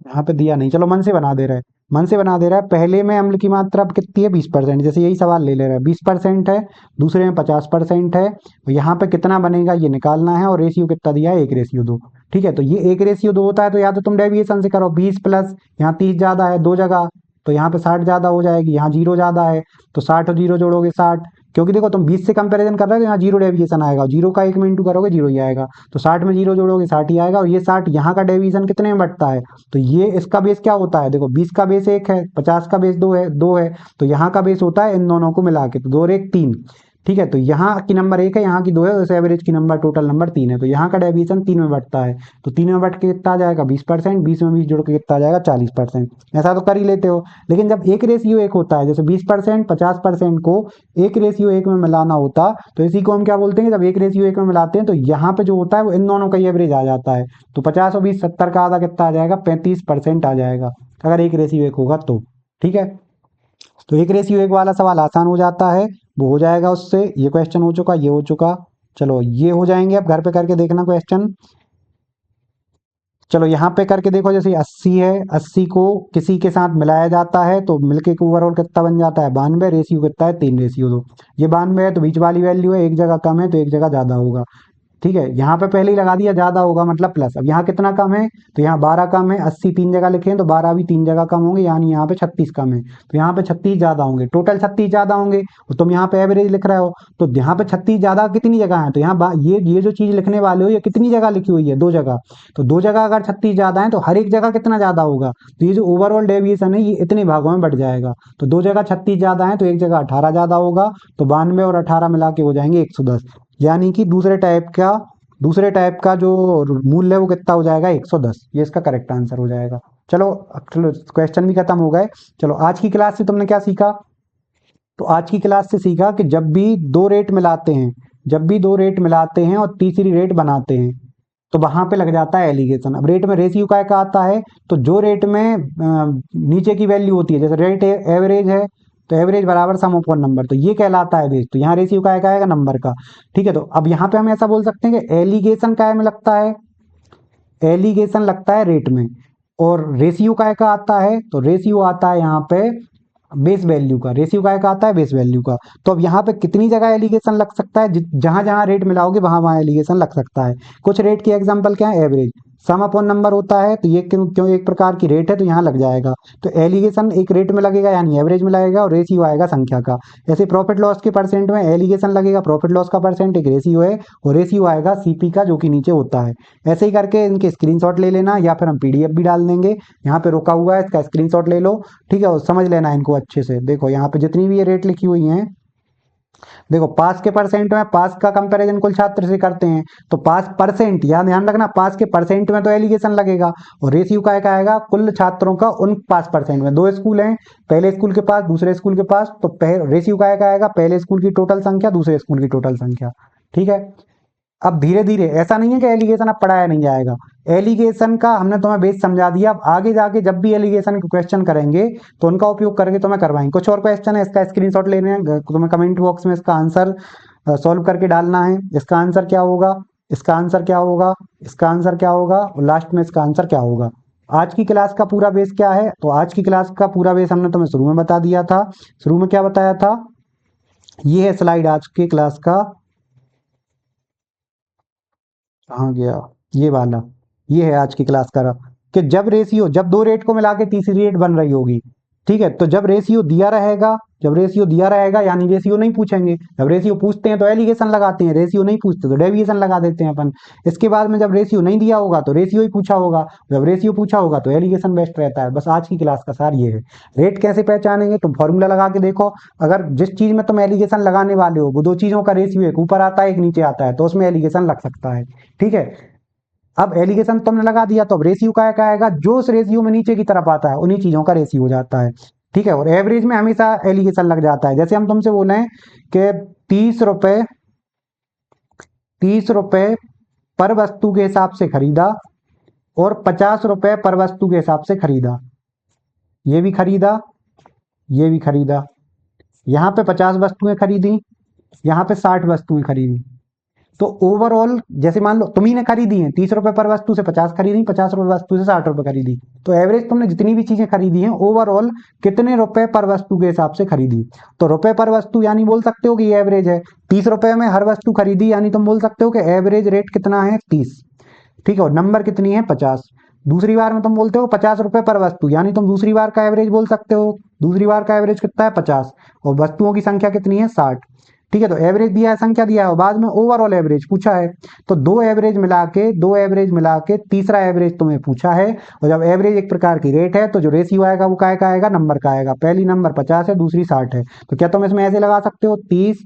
यहाँ पे दिया नहीं, चलो मन से बना दे रहा है। मन से बना दे रहा है। पहले में अम्ल की मात्रा अब कितनी है? 20%। जैसे यही सवाल ले ले रहा है, 20% है। दूसरे में 50% है। तो यहाँ पे कितना बनेगा ये निकालना है, और रेशियो कितना दिया है? 1:2। ठीक है, तो ये 1:2 होता है तो या तो तुम डेविएशन से करो, 20 प्लस यहाँ 30 ज्यादा है दो जगह, तो यहाँ पे 60 ज्यादा हो जाएगी, यहाँ जीरो ज्यादा है तो 60 और जीरो जोड़ोगे 60। क्योंकि देखो तुम 20 से कंपैरिजन कर रहे हो तो यहाँ जीरो डेविएशन आएगा, जीरो का एक में इंटू करोगे जीरो ही आएगा, तो 60 में जीरो जोड़ोगे 60 ही आएगा। और ये 60 यहाँ का डेविएशन कितने में बढ़ता है? तो ये इसका बेस क्या होता है? देखो 20 का बेस एक है, 50 का बेस दो है, तो यहाँ का बेस होता है इन दोनों को मिला के, तो दो और एक तीन। ठीक है, तो यहाँ की नंबर एक है, यहाँ की दो है, उस एवरेज की नंबर टोटल नंबर तीन है, तो यहाँ का डेविएशन तीन में बढ़ता है। तो तीन में बढ़ के कितना आ जाएगा? 20%। 20 में 20 जोड़ के कितना आ जाएगा? 40%। ऐसा तो कर ही लेते हो। लेकिन जब एक रेशियो एक होता है, जैसे 20% 50% को एक रेशियो एक में मिलाना होता, तो इसी को हम क्या बोलते हैं? जब एक रेशियो एक में मिलाते हैं तो यहाँ पे जो होता है वो इन दोनों का एवरेज आ जाता है। तो 50 और 20 70 का आधा कितना आ जाएगा? 35% आ जाएगा, अगर एक रेशियो एक होगा तो। ठीक है, तो एक रेशियो एक वाला सवाल आसान हो जाता है, वो हो जाएगा उससे। ये क्वेश्चन हो चुका, ये हो चुका। चलो ये हो जाएंगे, अब घर पे करके देखना क्वेश्चन। चलो यहाँ पे करके देखो, जैसे 80 है, 80 को किसी के साथ मिलाया जाता है तो मिलके ओवरऑल कितना बन जाता है? 92। रेशियो कितना है? 3:2। ये 92 है तो बीच वाली वैल्यू है, एक जगह कम है तो एक जगह ज्यादा होगा। ठीक है, यहाँ पे पहले ही लगा दिया ज्यादा होगा मतलब प्लस। अब यहाँ कितना कम है? तो यहाँ 12 कम है। 80 तीन जगह लिखे हैं तो 12 भी तीन जगह कम होंगे, यानी यहाँ पे 36 कम है, तो यहाँ पे 36 ज्यादा होंगे, टोटल 36 ज्यादा होंगे। और तुम यहाँ पे एवरेज लिख रहे हो, तो यहाँ पे 36 ज्यादा कितनी जगह है? तो यहाँ ये जो चीज लिखने वाले हो ये कितनी जगह लिखी हुई है? दो जगह। तो दो जगह अगर 36 ज्यादा है तो हर एक जगह कितना ज्यादा होगा? तो ये जो ओवरऑल डेविएशन है ये इतने भागों में बढ़ जाएगा। तो दो जगह 36 ज्यादा है तो एक जगह 18 ज्यादा होगा, तो 92 और 18 मिला के हो जाएंगे 110। यानी कि दूसरे टाइप का जो मूल्य है वो कितना हो जाएगा? 110। ये इसका करेक्ट आंसर हो जाएगा। चलो, अब चलो क्वेश्चन भी खत्म हो गए। चलो आज की क्लास से तुमने क्या सीखा? तो आज की क्लास से सीखा कि जब भी दो रेट मिलाते हैं, जब भी दो रेट मिलाते हैं और तीसरी रेट बनाते हैं तो वहां पे लग जाता है एलिगेशन। अब रेट में रेशियो काय का आता है? तो जो रेट में नीचे की वैल्यू होती है, जैसे रेट एवरेज है तो एवरेज बराबर सम ऑफ वन नंबर, तो ये कहलाता है बेस। तो यहाँ रेशियो काय का आएगा? नंबर का। ठीक है, तो अब यहाँ पे हम ऐसा बोल सकते हैं कि एलिगेशन काय में लगता है? एलिगेशन लगता है रेट में। और रेशियो काय का आता है? तो रेशियो आता है यहाँ पे बेस वैल्यू का। रेशियो काय का आता है? बेस वैल्यू का। तो अब यहाँ पे कितनी जगह एलिगेशन लग सकता है? जहां जहां रेट मिलाओगे वहां वहां एलिगेशन लग सकता है। कुछ रेट के एग्जांपल क्या है? एवरेज, सम अपॉन नंबर होता है, तो ये क्यों क्यों एक प्रकार की रेट है तो यहाँ लग जाएगा। तो एलिगेशन एक रेट में लगेगा यानी एवरेज में लगेगा, और रेशियो आएगा संख्या का। ऐसे प्रॉफिट लॉस के परसेंट में एलिगेशन लगेगा, प्रॉफिट लॉस का परसेंट एक रेशियो है, और रेशियो आएगा सीपी का जो कि नीचे होता है। ऐसे ही करके इनके स्क्रीनशॉट ले लेना, या फिर हम पीडीएफ भी डाल देंगे। यहाँ पे रुका हुआ है, इसका स्क्रीनशॉट ले लो। ठीक है, और समझ लेना इनको अच्छे से। देखो यहाँ पे जितनी भी ये रेट लिखी हुई हैं, देखो पास के परसेंट में, पास का कंपैरिजन कुल छात्र से करते हैं, तो पास परसेंट, यहाँ ध्यान रखना, पास के परसेंट में तो एलिगेशन लगेगा। और रेशियो का आएगा? कुल छात्रों का उन पास परसेंट में। दो स्कूल हैं, पहले स्कूल के पास दूसरे स्कूल के पास, तो रेशियो का आएगा? पहले स्कूल की टोटल संख्या दूसरे स्कूल की टोटल संख्या। ठीक है, अब धीरे धीरे ऐसा नहीं है कि एलिगेशन अब पढ़ाया नहीं जाएगा। एलिगेशन का हमने तुम्हें बेस समझा दिया, अब आगे जाके जब भी एलिगेशन के क्वेश्चन करेंगे तो उनका उपयोग करके तुम्हें करवाएंगे। कुछ और क्वेश्चन है, इसका स्क्रीनशॉट लेने हैं, तुम्हें कमेंट बॉक्स में इसका आंसर सॉल्व करके डालना है। इसका आंसर क्या होगा? इसका आंसर क्या होगा? इसका आंसर क्या होगा? और लास्ट में इसका आंसर क्या होगा? आज की क्लास का पूरा बेस क्या है? तो आज की क्लास का पूरा बेस हमने तुम्हें शुरू में बता दिया था। शुरू में क्या बताया था? ये है स्लाइड आज की क्लास का। कहाँ गया ये वाला। ये है आज की क्लास का कि जब दो रेट को मिला के तीसरी रेट बन रही होगी, ठीक है, तो जब रेशियो दिया रहेगा यानी रेशियो नहीं पूछेंगे। जब रेशियो पूछते हैं तो एलिगेशन लगाते हैं, रेशियो नहीं पूछते तो डेविएशन लगा देते हैं अपन। इसके बाद में जब रेशियो नहीं दिया होगा तो रेशियो ही पूछा होगा, जब रेशियो पूछा होगा तो एलिगेशन बेस्ट रहता है। बस आज की क्लास का सार ये है। रेट कैसे पहचानेंगे, तुम फॉर्मूला लगा के देखो। अगर जिस चीज में तुम एलिगेशन लगाने वाले हो वो दो चीजों का रेशियो एक ऊपर आता है एक नीचे आता है, तो उसमें एलिगेशन लग सकता है। ठीक है, अब एलिगेशन तुमने लगा दिया तो अब रेशियो का आएगा, जो उस रेशियो में नीचे की तरफ आता है उन्हीं चीजों का रेशियो हो जाता है। ठीक है, और एवरेज में हमेशा एलिगेशन लग जाता है। जैसे हम तुमसे बोले कि 30 रुपए 30 रुपए पर वस्तु के हिसाब से खरीदा और 50 रुपए पर वस्तु के हिसाब से खरीदा, ये भी खरीदा, ये भी खरीदा। यहाँ पे 50 वस्तुएं खरीदी, यहाँ पे 60 वस्तुएं खरीदी। तो ओवरऑल जैसे मान लो तुम्ही ने खरीदी है 30 रुपए पर वस्तु से 50 खरीदी, 50 रुपए वस्तु से 60 रुपए खरीदी, तो एवरेज तुमने जितनी भी चीजें खरीदी हैं ओवरऑल कितने रुपए पर वस्तु के हिसाब से खरीदी। तो रुपए पर वस्तु यानी बोल सकते हो कि ये एवरेज है। 30 रुपए में हर वस्तु खरीदी यानी तुम बोल सकते हो कि एवरेज रेट कितना है 30। ठीक है, और नंबर कितनी है 50। दूसरी बार में तुम बोलते हो 50 रुपए पर वस्तु यानी तुम दूसरी बार का एवरेज बोल सकते हो। दूसरी बार का एवरेज कितना है 50 और वस्तुओं की संख्या कितनी है 60। ठीक है, तो एवरेज दिया है, संख्या दिया है और बाद में ओवरऑल एवरेज पूछा है। तो दो एवरेज मिला के तीसरा एवरेज तुम्हें पूछा है। और जब एवरेज एक प्रकार की रेट है तो जो रेशियो आएगा वो काय का आएगा, नंबर का आएगा। पहली नंबर 50 है, दूसरी 60 है, तो क्या तुम इसमें ऐसे लगा सकते हो 30,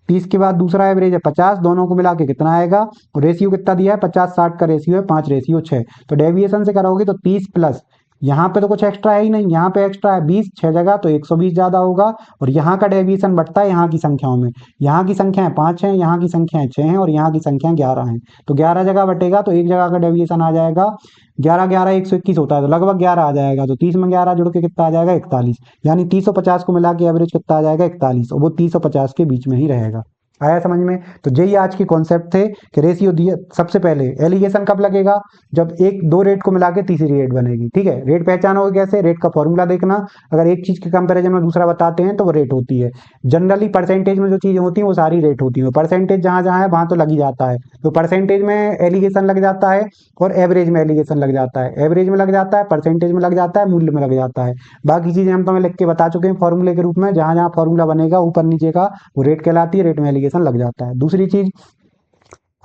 30 के बाद दूसरा एवरेज है 50, दोनों को मिला के कितना आएगा। और रेशियो कितना दिया है 50-60 का रेशियो है 5:6। तो डेविएशन से करोगे तो 30 प्लस यहाँ पे तो कुछ एक्स्ट्रा है ही नहीं, यहाँ पे एक्स्ट्रा है 20, 6 जगह तो 120 ज्यादा होगा। और यहाँ का डेविएशन बढ़ता है यहाँ की संख्याओं में। यहाँ की संख्याएं 5 हैं, यहाँ की संख्याएं 6 हैं और यहाँ की संख्या 11 है। तो 11 जगह बटेगा तो एक जगह का डेविएशन आ जाएगा 11, 11 121 होता है तो लगभग 11 आ जाएगा। तो 30 में 11 जुड़ के कितना आ जाएगा 41, यानी 30-50 को मिला के एवरेज कितना आ जाएगा 41, और वो 30-50 के बीच में ही रहेगा। आया समझ में। तो यही आज के कॉन्सेप्ट थे कि रेशियो दिए। सबसे पहले एलिगेशन कब लगेगा, जब एक दो रेट को मिला के तीसरी रेट बनेगी। ठीक है, रेट पहचानोगे कैसे, रेट का फॉर्मूला देखना। अगर एक चीज के कंपैरिजन में दूसरा बताते हैं तो वो रेट होती है। जनरली परसेंटेज में जो चीजें होती हैं वो सारी रेट होती हैं, परसेंटेज जहां जहां है वहां तो लग ही जाता है। तो परसेंटेज में एलिगेशन लग जाता है और एवरेज में एलिगेशन लग जाता है, एवरेज में लग जाता है, परसेंटेज में लग जाता है, मूल्य में लग जाता है। बाकी चीजें हम तुम्हें लिख के बता चुके हैं फॉर्मूले के रूप में, जहां जहां फॉर्मूला बनेगा ऊपर नीचे का वो रेट कहलाती है, रेट में एलिगेशन लग जाता है। दूसरी चीज,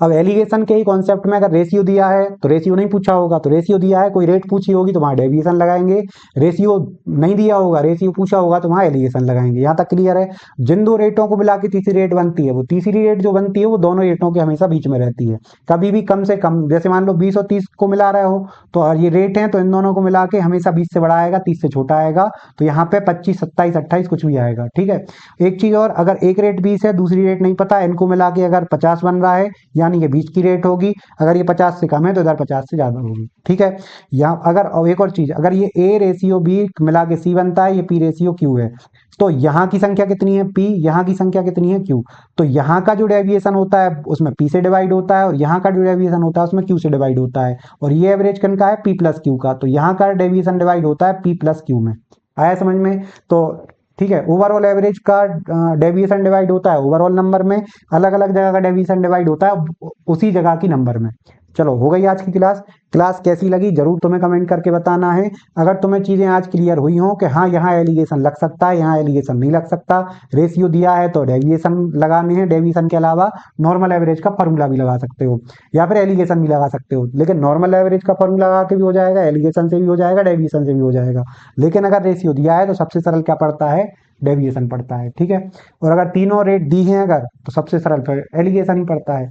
अब एलिगेशन के ही कॉन्सेप्ट में अगर रेशियो दिया है तो रेशियो नहीं पूछा होगा, तो रेशियो दिया है कोई रेट पूछी होगी तो वहां डेविएशन लगाएंगे। रेशियो नहीं दिया होगा, रेशियो पूछा होगा तो वहां एलिगेशन लगाएंगे। यहाँ तक क्लियर है। जिन दो रेटों को मिला के तीसरी रेट बनती है वो तीसरी रेट जो बनती है वो दोनों रेटों के हमेशा बीच में रहती है। कभी भी कम से कम, जैसे मान लो 20 और 30 को मिला रहे हो तो और ये रेट है तो इन दोनों को मिला के हमेशा 20 से बड़ा आएगा 30 से छोटा आएगा। तो यहाँ पे 25, 27, 28 कुछ भी आएगा। ठीक है, एक चीज और, अगर एक रेट 20 है दूसरी रेट नहीं पता, इनको मिला के अगर 50 बन रहा है यानी ये बीच की रेट होगी। अगर ये 50 से कम है तो इधर 50 से ज्यादा होगी। ठीक है, या अगर और एक और चीज, अगर ये ए रेशियो बी मिला के सी बनता है, ये पी रेशियो क्यू है, तो यहाँ की संख्या कितनी है पी, यहाँ की संख्या कितनी है क्यू, तो यहाँ का जो डेविएशन होता है उसमें पी से डिवाइड होता है और यहाँ का जो डेविएशन होता है उसमें क्यू से डिवाइड होता है। और ये एवरेज किन का है पी प्लस क्यू का, तो यहाँ का डेविएशन डिवाइड होता है पी प्लस क्यू में। आया समझ में। तो ठीक है, ओवरऑल एवरेज का डेविएशन डिवाइड होता है ओवरऑल नंबर में, अलग अलग जगह का डेविएशन डिवाइड होता है उसी जगह की नंबर में। चलो हो गई आज की क्लास। क्लास कैसी लगी जरूर तुम्हें कमेंट करके बताना है। अगर तुम्हें चीजें आज क्लियर हुई हो कि हाँ यहाँ एलिगेशन लग सकता है यहाँ एलिगेशन नहीं लग सकता, रेशियो दिया है तो डेविएशन लगाने हैं, डेविएशन के अलावा नॉर्मल एवरेज का फॉर्मूला भी लगा सकते हो या फिर एलिगेशन भी लगा सकते हो। लेकिन नॉर्मल एवरेज का फॉर्मूला लगा के भी हो जाएगा, एलिगेशन से भी हो जाएगा, डेविएशन से भी हो जाएगा। लेकिन अगर रेशियो दिया है तो सबसे सरल क्या पड़ता है, डेविएशन पड़ता है। ठीक है, और अगर तीनों रेट दी हैं अगर तो सबसे सरल फिर एलिगेशन ही पड़ता है।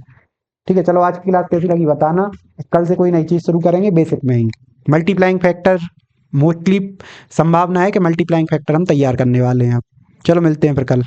ठीक है, चलो आज की क्लास कैसी लगी बताना। कल से कोई नई चीज शुरू करेंगे बेसिक में ही। मल्टीप्लाइंग फैक्टर मोस्टली संभावना है कि मल्टीप्लाइंग फैक्टर हम तैयार करने वाले हैं। चलो मिलते हैं फिर कल।